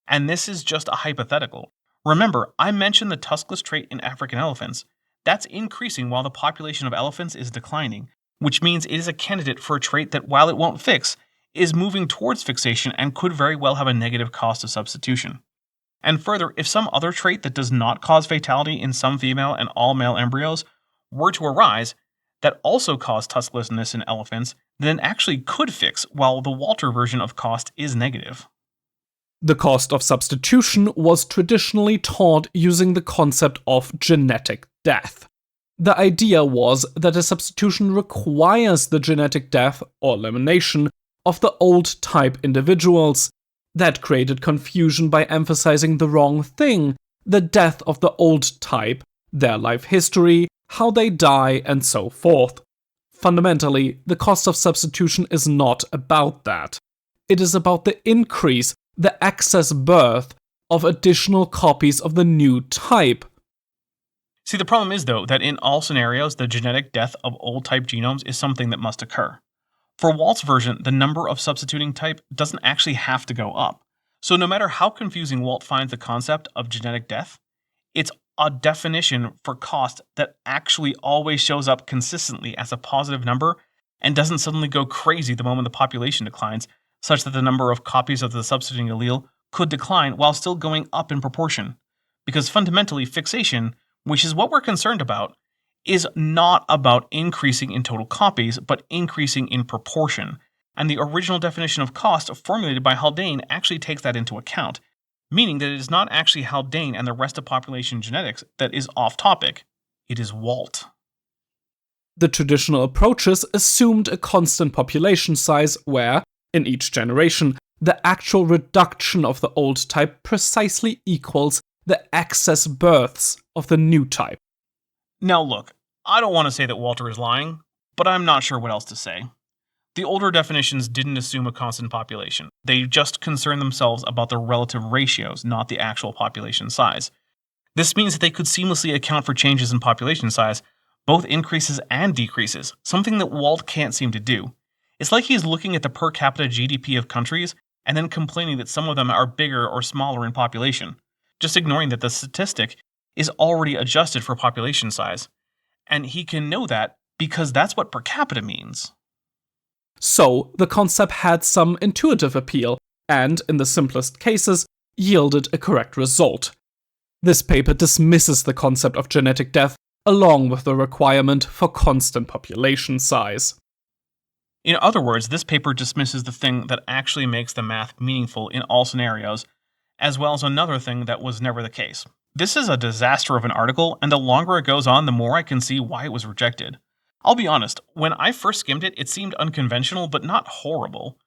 And this is just a hypothetical. Remember, I mentioned the tuskless trait in African elephants. That's increasing while the population of elephants is declining, which means it is a candidate for a trait that, while it won't fix, is moving towards fixation and could very well have a negative cost of substitution. And further, if some other trait that does not cause fatality in some female and all male embryos were to arise that also cause tusklessness in elephants, then it actually could fix, while the Walter version of cost is negative. The cost of substitution was traditionally taught using the concept of genetic death. The idea was that a substitution requires the genetic death or elimination of the old type individuals. That created confusion by emphasizing the wrong thing, the death of the old type, their life history, how they die, and so forth. Fundamentally, the cost of substitution is not about that. It is about the increase, the excess birth, of additional copies of the new type. See, the problem is, though, that in all scenarios, the genetic death of old type genomes is something that must occur. For Walt's version, the number of substituting type doesn't actually have to go up. So no matter how confusing Walt finds the concept of genetic death, it's a definition for cost that actually always shows up consistently as a positive number and doesn't suddenly go crazy the moment the population declines, such that the number of copies of the substituting allele could decline while still going up in proportion. Because fundamentally, fixation, which is what we're concerned about, is not about increasing in total copies, but increasing in proportion. And the original definition of cost formulated by Haldane actually takes that into account, meaning that it is not actually Haldane and the rest of population genetics that is off topic, it is Walt. The traditional approaches assumed a constant population size where, in each generation, the actual reduction of the old type precisely equals the excess births of the new type. Now look, I don't want to say that Walter is lying, but I'm not sure what else to say. The older definitions didn't assume a constant population. They just concerned themselves about the relative ratios, not the actual population size. This means that they could seamlessly account for changes in population size, both increases and decreases, something that Walt can't seem to do. It's like he's looking at the per capita GDP of countries and then complaining that some of them are bigger or smaller in population, just ignoring that the statistic is already adjusted for population size. And he can know that because that's what per capita means. So, the concept had some intuitive appeal, and, in the simplest cases, yielded a correct result. This paper dismisses the concept of genetic death along with the requirement for constant population size. In other words, this paper dismisses the thing that actually makes the math meaningful in all scenarios, as well as another thing that was never the case. This is a disaster of an article, and the longer it goes on, the more I can see why it was rejected. I'll be honest, when I first skimmed it, it seemed unconventional, but not horrible.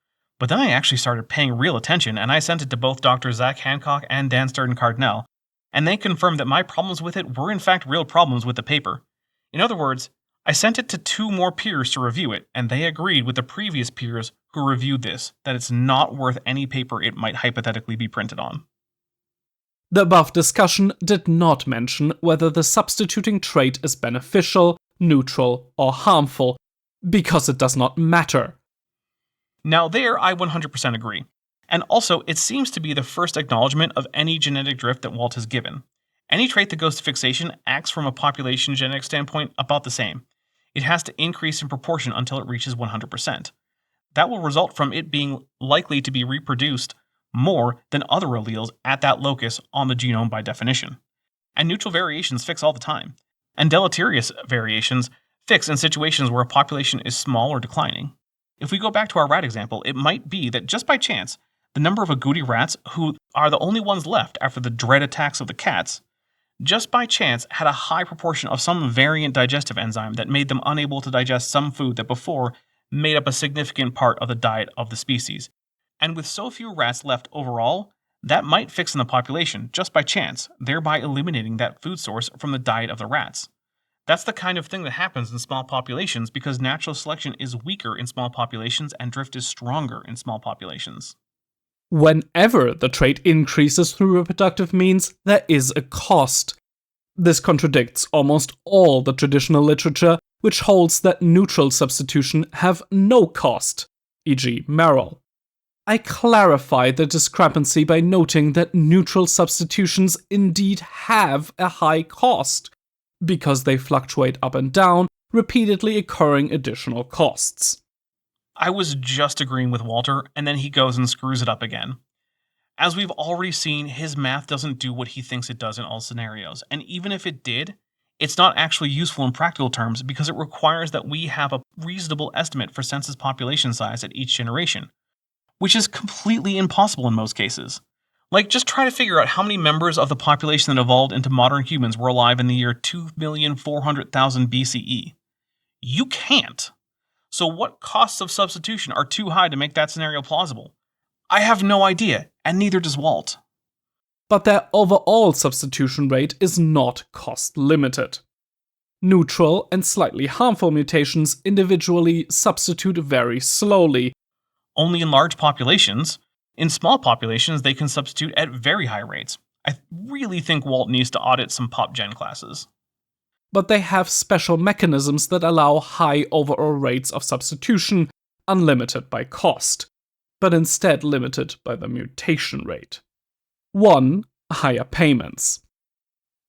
But then I actually started paying real attention, and I sent it to both Dr. Zach Hancock and Dan Sturden-Cardinal, and they confirmed that my problems with it were in fact real problems with the paper. In other words, I sent it to 2 more peers to review it, and they agreed with the previous peers who reviewed this, that it's not worth any paper it might hypothetically be printed on. The above discussion did not mention whether the substituting trait is beneficial, neutral, or harmful, because it does not matter. Now there, I 100% agree. And also, it seems to be the first acknowledgement of any genetic drift that Walt has given. Any trait that goes to fixation acts from a population genetic standpoint about the same. It has to increase in proportion until it reaches 100%. That will result from it being likely to be reproduced more than other alleles at that locus on the genome by definition. And neutral variations fix all the time. And deleterious variations fix in situations where a population is small or declining. If we go back to our rat example, it might be that just by chance, the number of agouti rats, who are the only ones left after the dread attacks of the cats, just by chance had a high proportion of some variant digestive enzyme that made them unable to digest some food that before made up a significant part of the diet of the species. And with so few rats left overall, that might fix in the population just by chance, thereby eliminating that food source from the diet of the rats. That's the kind of thing that happens in small populations because natural selection is weaker in small populations and drift is stronger in small populations. Whenever the trait increases through reproductive means, there is a cost. This contradicts almost all the traditional literature, which holds that neutral substitution have no cost, e.g. Merrill. I clarify the discrepancy by noting that neutral substitutions indeed have a high cost, because they fluctuate up and down, repeatedly occurring additional costs. I was just agreeing with Walter, and then he goes and screws it up again. As we've already seen, his math doesn't do what he thinks it does in all scenarios, and even if it did, it's not actually useful in practical terms because it requires that we have a reasonable estimate for census population size at each generation, which is completely impossible in most cases. Like, just try to figure out how many members of the population that evolved into modern humans were alive in the year 2,400,000 BCE. You can't. So what costs of substitution are too high to make that scenario plausible? I have no idea, and neither does Walt. But their overall substitution rate is not cost-limited. Neutral and slightly harmful mutations individually substitute very slowly. Only in large populations. In small populations, they can substitute at very high rates. I really think Walt needs to audit some pop-gen classes. But they have special mechanisms that allow high overall rates of substitution, unlimited by cost, but instead limited by the mutation rate. 1. Higher payments.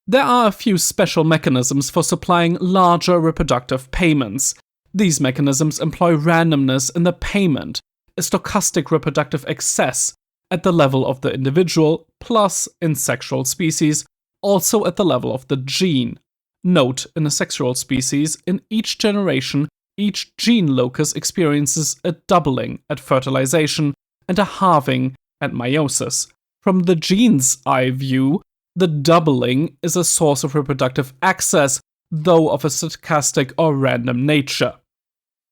There are a few special mechanisms for supplying larger reproductive payments. These mechanisms employ randomness in the payment, a stochastic reproductive excess at the level of the individual, plus, in sexual species, also at the level of the gene. Note, in a sexual species, in each generation, each gene locus experiences a doubling at fertilization and a halving at meiosis. From the gene's eye view, the doubling is a source of reproductive access, though of a stochastic or random nature.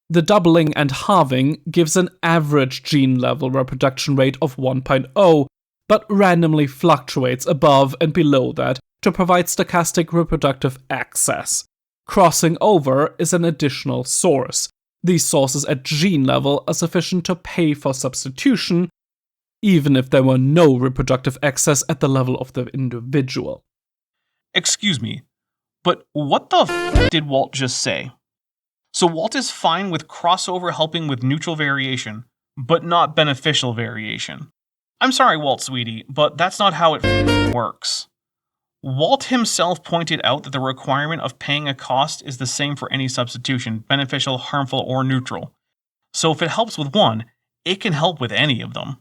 The doubling and halving gives an average gene-level reproduction rate of 1.0, but randomly fluctuates above and below that to provide stochastic reproductive access. Crossing over is an additional source. These sources at gene level are sufficient to pay for substitution, even if there were no reproductive access at the level of the individual. Excuse me, but what the f did Walt just say? So Walt is fine with crossover helping with neutral variation, but not beneficial variation. I'm sorry, Walt, sweetie, but that's not how it works. Walt himself pointed out that the requirement of paying a cost is the same for any substitution, beneficial, harmful, or neutral. So if it helps with one, it can help with any of them.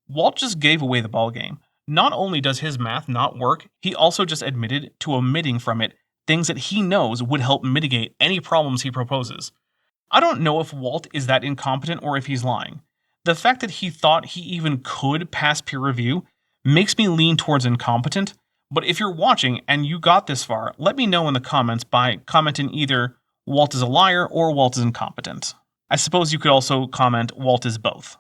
Walt just gave away the ballgame. Not only does his math not work, he also just admitted to omitting from it things that he knows would help mitigate any problems he proposes. I don't know if Walt is that incompetent or if he's lying. The fact that he thought he even could pass peer review makes me lean towards incompetent, but if you're watching and you got this far, let me know in the comments by commenting either Walt is a liar or Walt is incompetent. I suppose you could also comment Walt is both.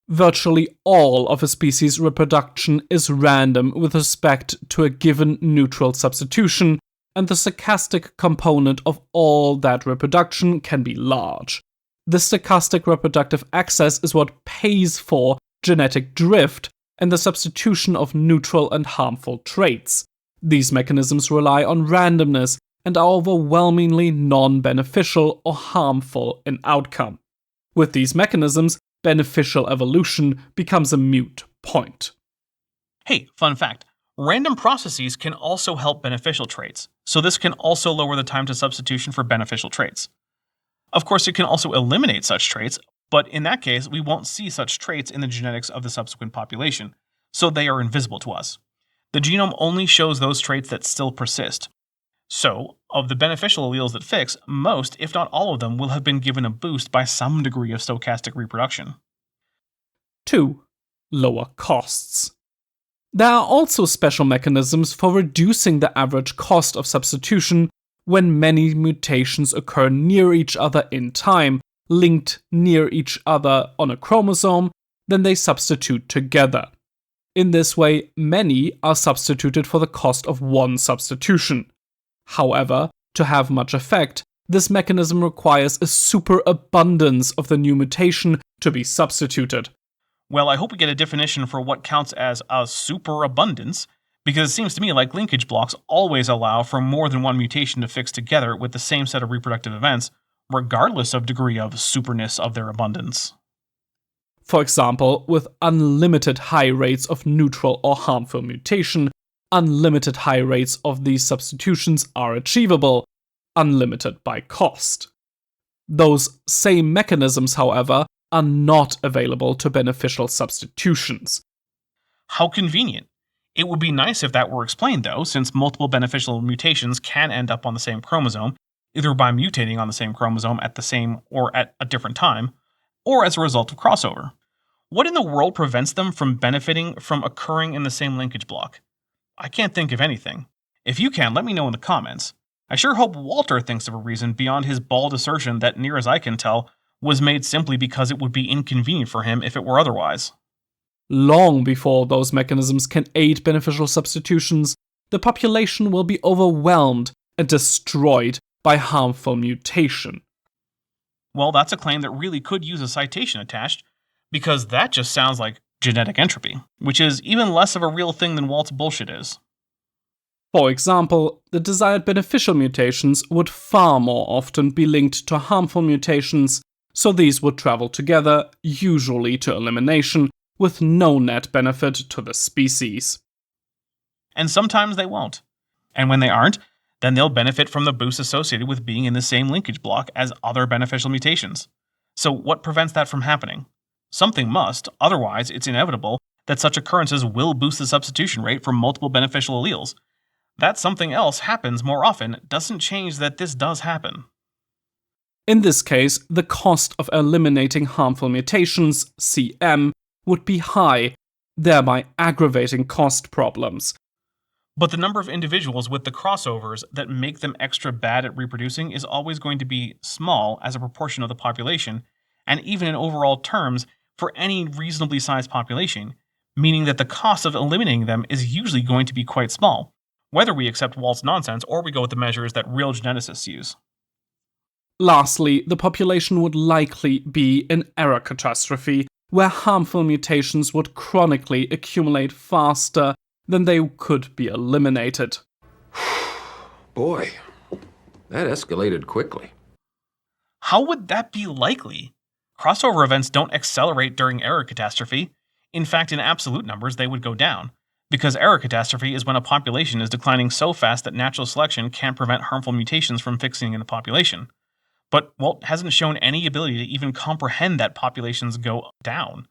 Virtually all of a species' reproduction is random with respect to a given neutral substitution, and the stochastic component of all that reproduction can be large. The stochastic reproductive access is what pays for genetic drift and the substitution of neutral and harmful traits. These mechanisms rely on randomness and are overwhelmingly non-beneficial or harmful in outcome. With these mechanisms, beneficial evolution becomes a moot point. Hey, fun fact. Random processes can also help beneficial traits, so this can also lower the time to substitution for beneficial traits. Of course, it can also eliminate such traits, but in that case, we won't see such traits in the genetics of the subsequent population, so they are invisible to us. The genome only shows those traits that still persist. So, of the beneficial alleles that fix, most, if not all of them, will have been given a boost by some degree of stochastic reproduction. 2. Lower costs. There are also special mechanisms for reducing the average cost of substitution when many mutations occur near each other in time, linked near each other on a chromosome, then they substitute together. In this way, many are substituted for the cost of one substitution. However, to have much effect, this mechanism requires a superabundance of the new mutation to be substituted. Well, I hope we get a definition for what counts as a superabundance, because it seems to me like linkage blocks always allow for more than one mutation to fix together with the same set of reproductive events, regardless of degree of superness of their abundance. For example, with unlimited high rates of neutral or harmful mutation, unlimited high rates of these substitutions are achievable, unlimited by cost. Those same mechanisms, however, are not available to beneficial substitutions. How convenient. It would be nice if that were explained, though, since multiple beneficial mutations can end up on the same chromosome, either by mutating on the same chromosome at the same or at a different time, or as a result of crossover. What in the world prevents them from benefiting from occurring in the same linkage block? I can't think of anything. If you can, let me know in the comments. I sure hope Walter thinks of a reason beyond his bald assertion that, near as I can tell, was made simply because it would be inconvenient for him if it were otherwise. Long before those mechanisms can aid beneficial substitutions, the population will be overwhelmed and destroyed by harmful mutation. Well, that's a claim that really could use a citation attached, because that just sounds like genetic entropy, which is even less of a real thing than Walt's bullshit is. For example, the desired beneficial mutations would far more often be linked to harmful mutations, so these would travel together, usually to elimination, with no net benefit to the species. And sometimes they won't. And when they aren't, then they'll benefit from the boost associated with being in the same linkage block as other beneficial mutations. So what prevents that from happening? Something must, otherwise it's inevitable that such occurrences will boost the substitution rate for multiple beneficial alleles. That something else happens more often doesn't change that this does happen. In this case, the cost of eliminating harmful mutations, CM, would be high, thereby aggravating cost problems. But the number of individuals with the crossovers that make them extra bad at reproducing is always going to be small as a proportion of the population, and even in overall terms for any reasonably sized population, meaning that the cost of eliminating them is usually going to be quite small, whether we accept Walt's nonsense or we go with the measures that real geneticists use. Lastly, the population would likely be an error catastrophe, where harmful mutations would chronically accumulate faster than they could be eliminated. Boy, that escalated quickly. How would that be likely? Crossover events don't accelerate during error catastrophe. In fact, in absolute numbers, they would go down, because error catastrophe is when a population is declining so fast that natural selection can't prevent harmful mutations from fixing in the population. But Walt hasn't shown any ability to even comprehend that populations go down.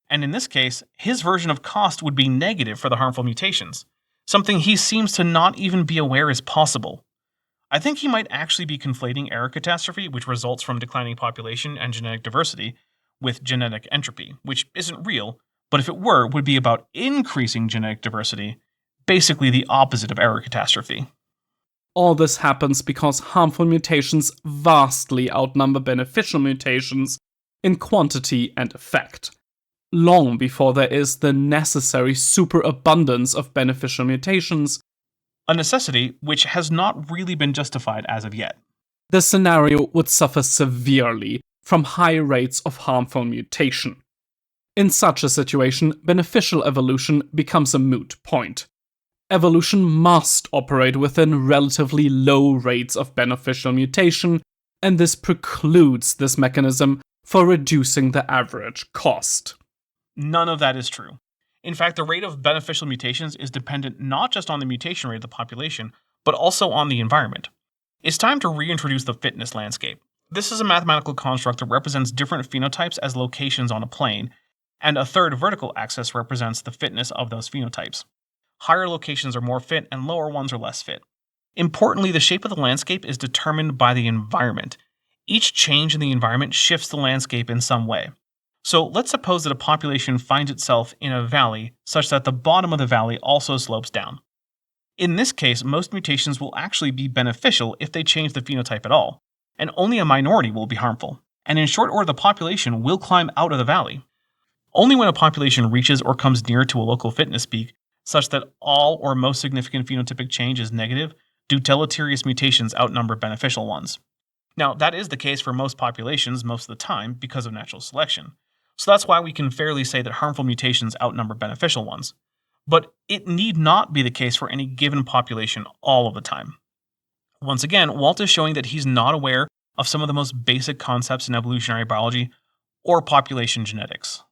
And in this case, his version of cost would be negative for the harmful mutations, something he seems to not even be aware is possible. I think he might actually be conflating error catastrophe, which results from declining population and genetic diversity, with genetic entropy, which isn't real, but if it were, would be about increasing genetic diversity, basically the opposite of error catastrophe. All this happens because harmful mutations vastly outnumber beneficial mutations in quantity and effect, long before there is the necessary superabundance of beneficial mutations, a necessity which has not really been justified as of yet. The scenario would suffer severely from high rates of harmful mutation. In such a situation, beneficial evolution becomes a moot point. Evolution must operate within relatively low rates of beneficial mutation, and this precludes this mechanism for reducing the average cost. None of that is true. In fact, the rate of beneficial mutations is dependent not just on the mutation rate of the population, but also on the environment. It's time to reintroduce the fitness landscape. This is a mathematical construct that represents different phenotypes as locations on a plane, and a third vertical axis represents the fitness of those phenotypes. Higher locations are more fit and lower ones are less fit. Importantly, the shape of the landscape is determined by the environment. Each change in the environment shifts the landscape in some way. So let's suppose that a population finds itself in a valley such that the bottom of the valley also slopes down. In this case, most mutations will actually be beneficial if they change the phenotype at all, and only a minority will be harmful. And in short order, the population will climb out of the valley. Only when a population reaches or comes near to a local fitness peak, such that all or most significant phenotypic change is negative, do deleterious mutations outnumber beneficial ones. Now, that is the case for most populations most of the time because of natural selection. So that's why we can fairly say that harmful mutations outnumber beneficial ones. But it need not be the case for any given population all of the time. Once again, Walt is showing that he's not aware of some of the most basic concepts in evolutionary biology or population genetics.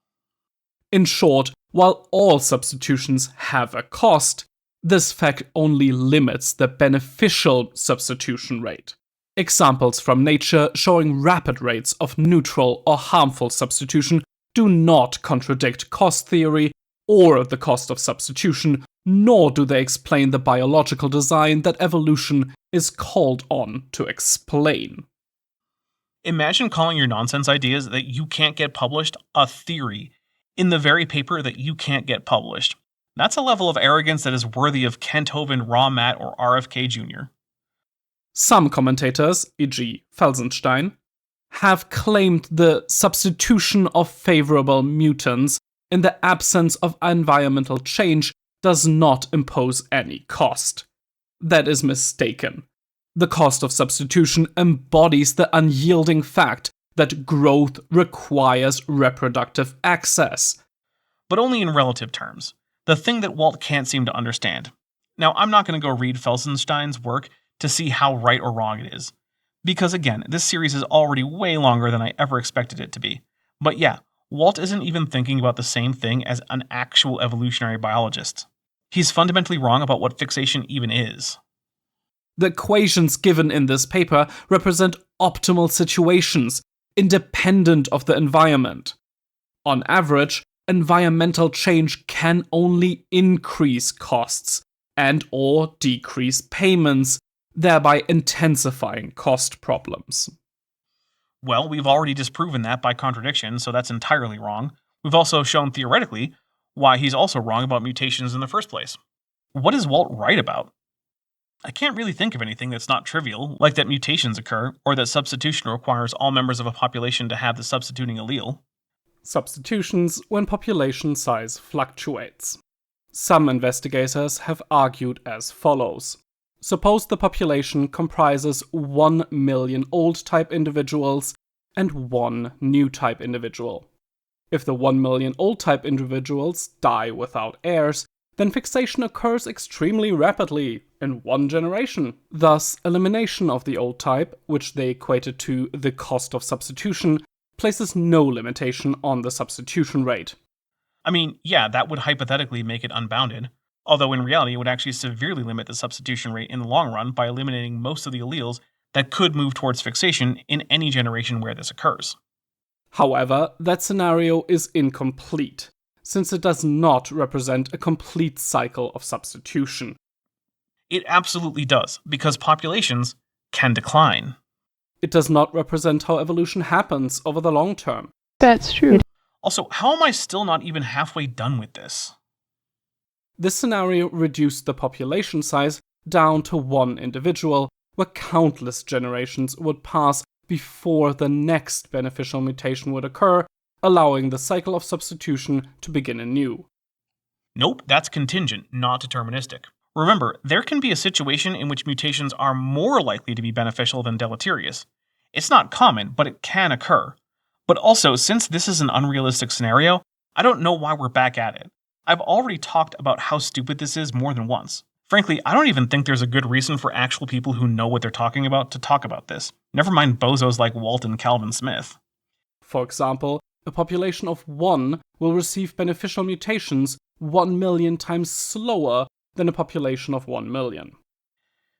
In short, while all substitutions have a cost, this fact only limits the beneficial substitution rate. Examples from nature showing rapid rates of neutral or harmful substitution do not contradict cost theory or the cost of substitution, nor do they explain the biological design that evolution is called on to explain. Imagine calling your nonsense ideas that you can't get published a theory in the very paper that you can't get published. That's a level of arrogance that is worthy of Kent Hovind, Raw Matt, or RFK Jr. Some commentators, e.g. Felsenstein, have claimed the substitution of favorable mutants in the absence of environmental change does not impose any cost. That is mistaken. The cost of substitution embodies the unyielding fact that growth requires reproductive access. But only in relative terms, the thing that Walt can't seem to understand. Now, I'm not going to go read Felsenstein's work to see how right or wrong it is, because again, this series is already way longer than I ever expected it to be. But yeah, Walt isn't even thinking about the same thing as an actual evolutionary biologist. He's fundamentally wrong about what fixation even is. The equations given in this paper represent optimal situations, independent of the environment. On average, environmental change can only increase costs and/or decrease payments, thereby intensifying cost problems. Well, we've already disproven that by contradiction, so that's entirely wrong. We've also shown theoretically why he's also wrong about mutations in the first place. what is Walt right about? I can't really think of anything that's not trivial, like that mutations occur, or that substitution requires all members of a population to have the substituting allele. Substitutions when population size fluctuates. Some investigators have argued as follows. Suppose the population comprises 1 million old-type individuals and 1 new-type individual. If the 1 million old-type individuals die without heirs, then fixation occurs extremely rapidly, in 1 generation. Thus, elimination of the old type, which they equated to the cost of substitution, places no limitation on the substitution rate. I mean, yeah, that would hypothetically make it unbounded, although in reality it would actually severely limit the substitution rate in the long run by eliminating most of the alleles that could move towards fixation in any generation where this occurs. However, that scenario is incomplete, since it does not represent a complete cycle of substitution. It absolutely does, because populations can decline. It does not represent how evolution happens over the long term. That's true. Also, how am I still not even halfway done with this? This scenario reduced the population size down to 1 individual, where countless generations would pass before the next beneficial mutation would occur, allowing the cycle of substitution to begin anew. Nope, that's contingent, not deterministic. Remember, there can be a situation in which mutations are more likely to be beneficial than deleterious. It's not common, but it can occur. But also, since this is an unrealistic scenario, I don't know why we're back at it. I've already talked about how stupid this is more than once. Frankly, I don't even think there's a good reason for actual people who know what they're talking about to talk about this. Never mind bozos like Walt and Calvin Smith. For example, a population of 1 will receive beneficial mutations 1 million times slower than a population of 1 million.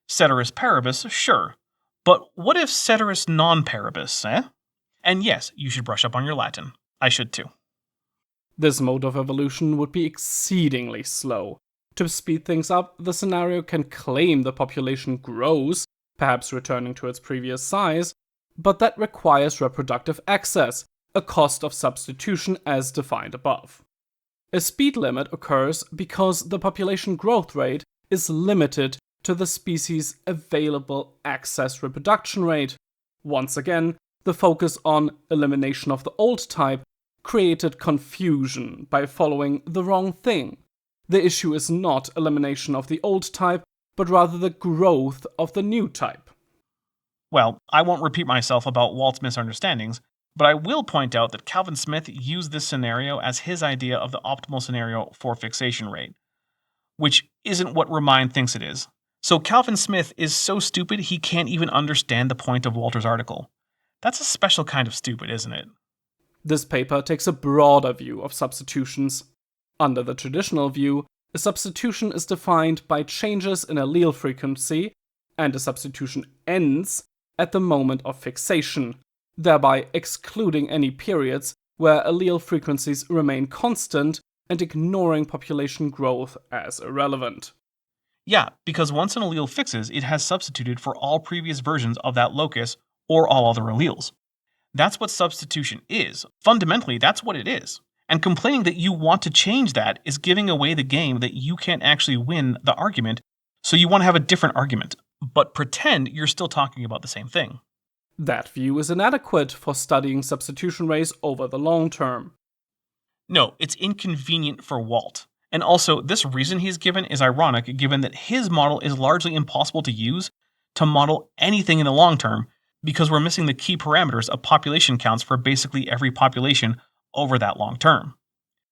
Ceteris paribus, sure. But what if ceteris non paribus, eh? And yes, you should brush up on your Latin. I should too. This mode of evolution would be exceedingly slow. To speed things up, the scenario can claim the population grows, perhaps returning to its previous size, but that requires reproductive excess, a cost of substitution as defined above. A speed limit occurs because the population growth rate is limited to the species' available excess reproduction rate. Once again, the focus on elimination of the old type created confusion by following the wrong thing. The issue is not elimination of the old type, but rather the growth of the new type. Well, I won't repeat myself about Walt's misunderstandings, but I will point out that Calvin Smith used this scenario as his idea of the optimal scenario for fixation rate, which isn't what Remind thinks it is. So Calvin Smith is so stupid he can't even understand the point of Walter's article. That's a special kind of stupid, isn't it? This paper takes a broader view of substitutions. Under the traditional view, a substitution is defined by changes in allele frequency, and a substitution ends at the moment of fixation, thereby excluding any periods where allele frequencies remain constant and ignoring population growth as irrelevant. Yeah, because once an allele fixes, it has substituted for all previous versions of that locus or all other alleles. That's what substitution is. Fundamentally, that's what it is. And complaining that you want to change that is giving away the game that you can't actually win the argument, so you want to have a different argument, but pretend you're still talking about the same thing. That view is inadequate for studying substitution rates over the long term. No, it's inconvenient for Walt. And also, this reason he's given is ironic given that his model is largely impossible to use to model anything in the long term because we're missing the key parameters of population counts for basically every population over that long term.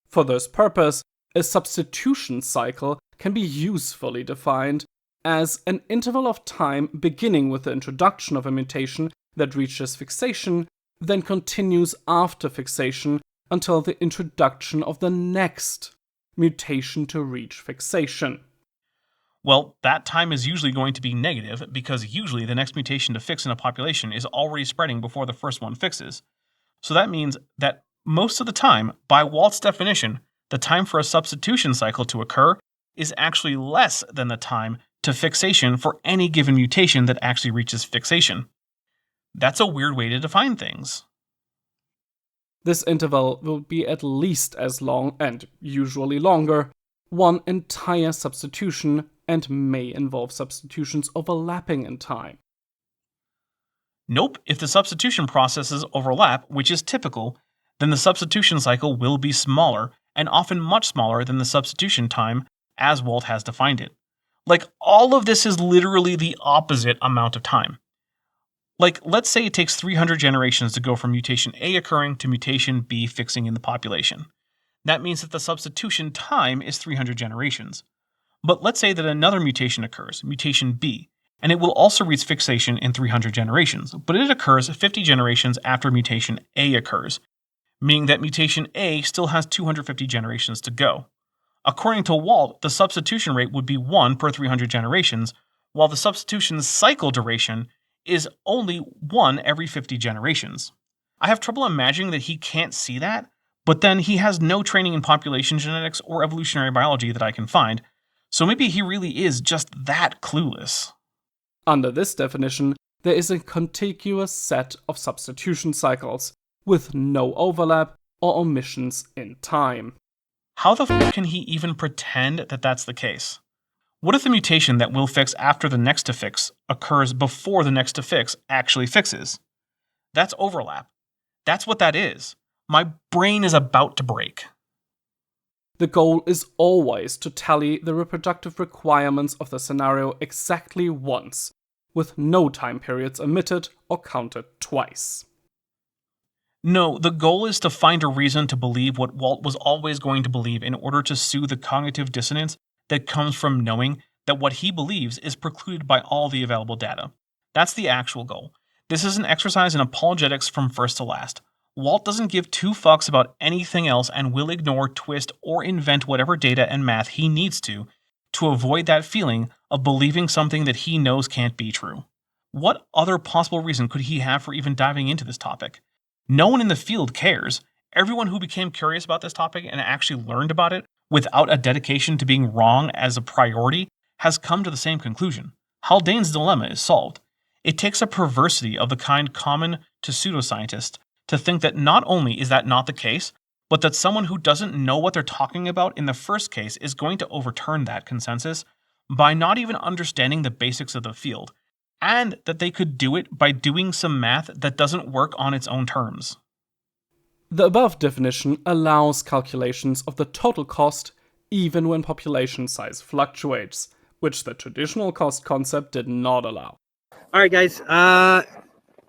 For this purpose, a substitution cycle can be usefully defined as an interval of time beginning with the introduction of a mutation that reaches fixation, then continues after fixation until the introduction of the next mutation to reach fixation. Well, that time is usually going to be negative because usually the next mutation to fix in a population is already spreading before the first one fixes. So that means that most of the time, by Walt's definition, the time for a substitution cycle to occur is actually less than the time to fixation for any given mutation that actually reaches fixation. That's a weird way to define things. This interval will be at least as long, and usually longer, one entire substitution and may involve substitutions overlapping in time. Nope, if the substitution processes overlap, which is typical, then the substitution cycle will be smaller, and often much smaller than the substitution time as Walt has defined it. Like, all of this is literally the opposite amount of time. Like, let's say it takes 300 generations to go from mutation A occurring to mutation B fixing in the population. That means that the substitution time is 300 generations. But let's say that another mutation occurs, mutation B, and it will also reach fixation in 300 generations, but it occurs 50 generations after mutation A occurs, meaning that mutation A still has 250 generations to go. According to Walt, the substitution rate would be 1 per 300 generations, while the substitution cycle duration is only 1 every 50 generations. I have trouble imagining that he can't see that, but then he has no training in population genetics or evolutionary biology that I can find, so maybe he really is just that clueless. Under this definition, there is a contiguous set of substitution cycles, with no overlap or omissions in time. How the f can he even pretend that that's the case? What if the mutation that will fix after the next to fix occurs before the next to fix actually fixes? That's overlap. That's what that is. My brain is about to break. The goal is always to tally the reproductive requirements of the scenario exactly once, with no time periods omitted or counted twice. No, the goal is to find a reason to believe what Walt was always going to believe in order to soothe the cognitive dissonance that comes from knowing that what he believes is precluded by all the available data. That's the actual goal. This is an exercise in apologetics from first to last. Walt doesn't give two fucks about anything else and will ignore, twist, or invent whatever data and math he needs to avoid that feeling of believing something that he knows can't be true. What other possible reason could he have for even diving into this topic? No one in the field cares. Everyone who became curious about this topic and actually learned about it without a dedication to being wrong as a priority has come to the same conclusion. Haldane's dilemma is solved. It takes a perversity of the kind common to pseudoscientists to think that not only is that not the case, but that someone who doesn't know what they're talking about in the first case is going to overturn that consensus by not even understanding the basics of the field, and that they could do it by doing some math that doesn't work on its own terms. The above definition allows calculations of the total cost even when population size fluctuates, which the traditional cost concept did not allow. All right, guys.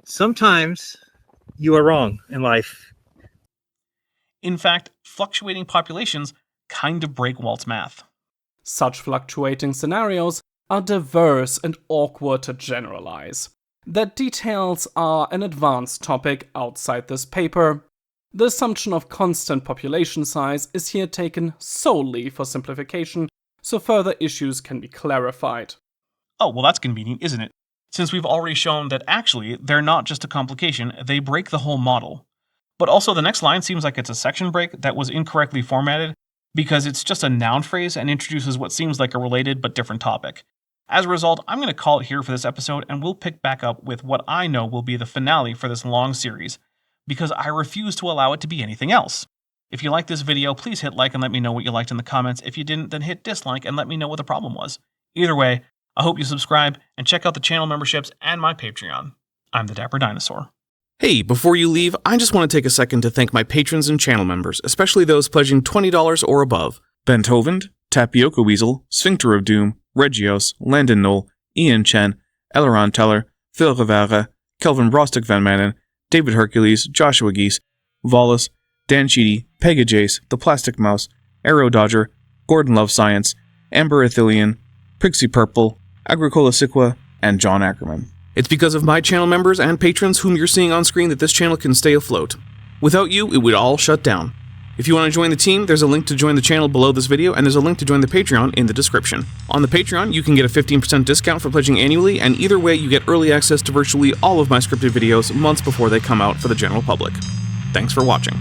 Sometimes you are wrong in life. In fact, fluctuating populations kind of break Walt's math. Such fluctuating scenarios are diverse and awkward to generalize. Their details are an advanced topic outside this paper. The assumption of constant population size is here taken solely for simplification, so further issues can be clarified. Oh, well, that's convenient, isn't it? Since we've already shown that actually they're not just a complication, they break the whole model. But also the next line seems like it's a section break that was incorrectly formatted because it's just a noun phrase and introduces what seems like a related but different topic. As a result, I'm going to call it here for this episode, and we'll pick back up with what I know will be the finale for this long series, because I refuse to allow it to be anything else. If you liked this video, please hit like and let me know what you liked in the comments. If you didn't, then hit dislike and let me know what the problem was. Either way, I hope you subscribe and check out the channel memberships and my Patreon. I'm the Dapper Dinosaur. Hey, before you leave, I just want to take a second to thank my patrons and channel members, especially those pledging $20 or above. Ben Tovand, Tapioca Weasel, Sphincter of Doom, Regios, Landon Knoll, Ian Chen, Eleron Teller, Phil Rivera, Kelvin Brostick Van Manen, David Hercules, Joshua Geese, Volas, Dan Sheedy, Pega Jace, The Plastic Mouse, Arrow Dodger, Gordon Love Science, Amber Athelian, Pixie Purple, Agricola Siqua, and John Ackerman. It's because of my channel members and patrons whom you're seeing on screen that this channel can stay afloat. Without you, it would all shut down. If you want to join the team, there's a link to join the channel below this video, and there's a link to join the Patreon in the description. On the Patreon, you can get a 15% discount for pledging annually, and either way, you get early access to virtually all of my scripted videos months before they come out for the general public. Thanks for watching.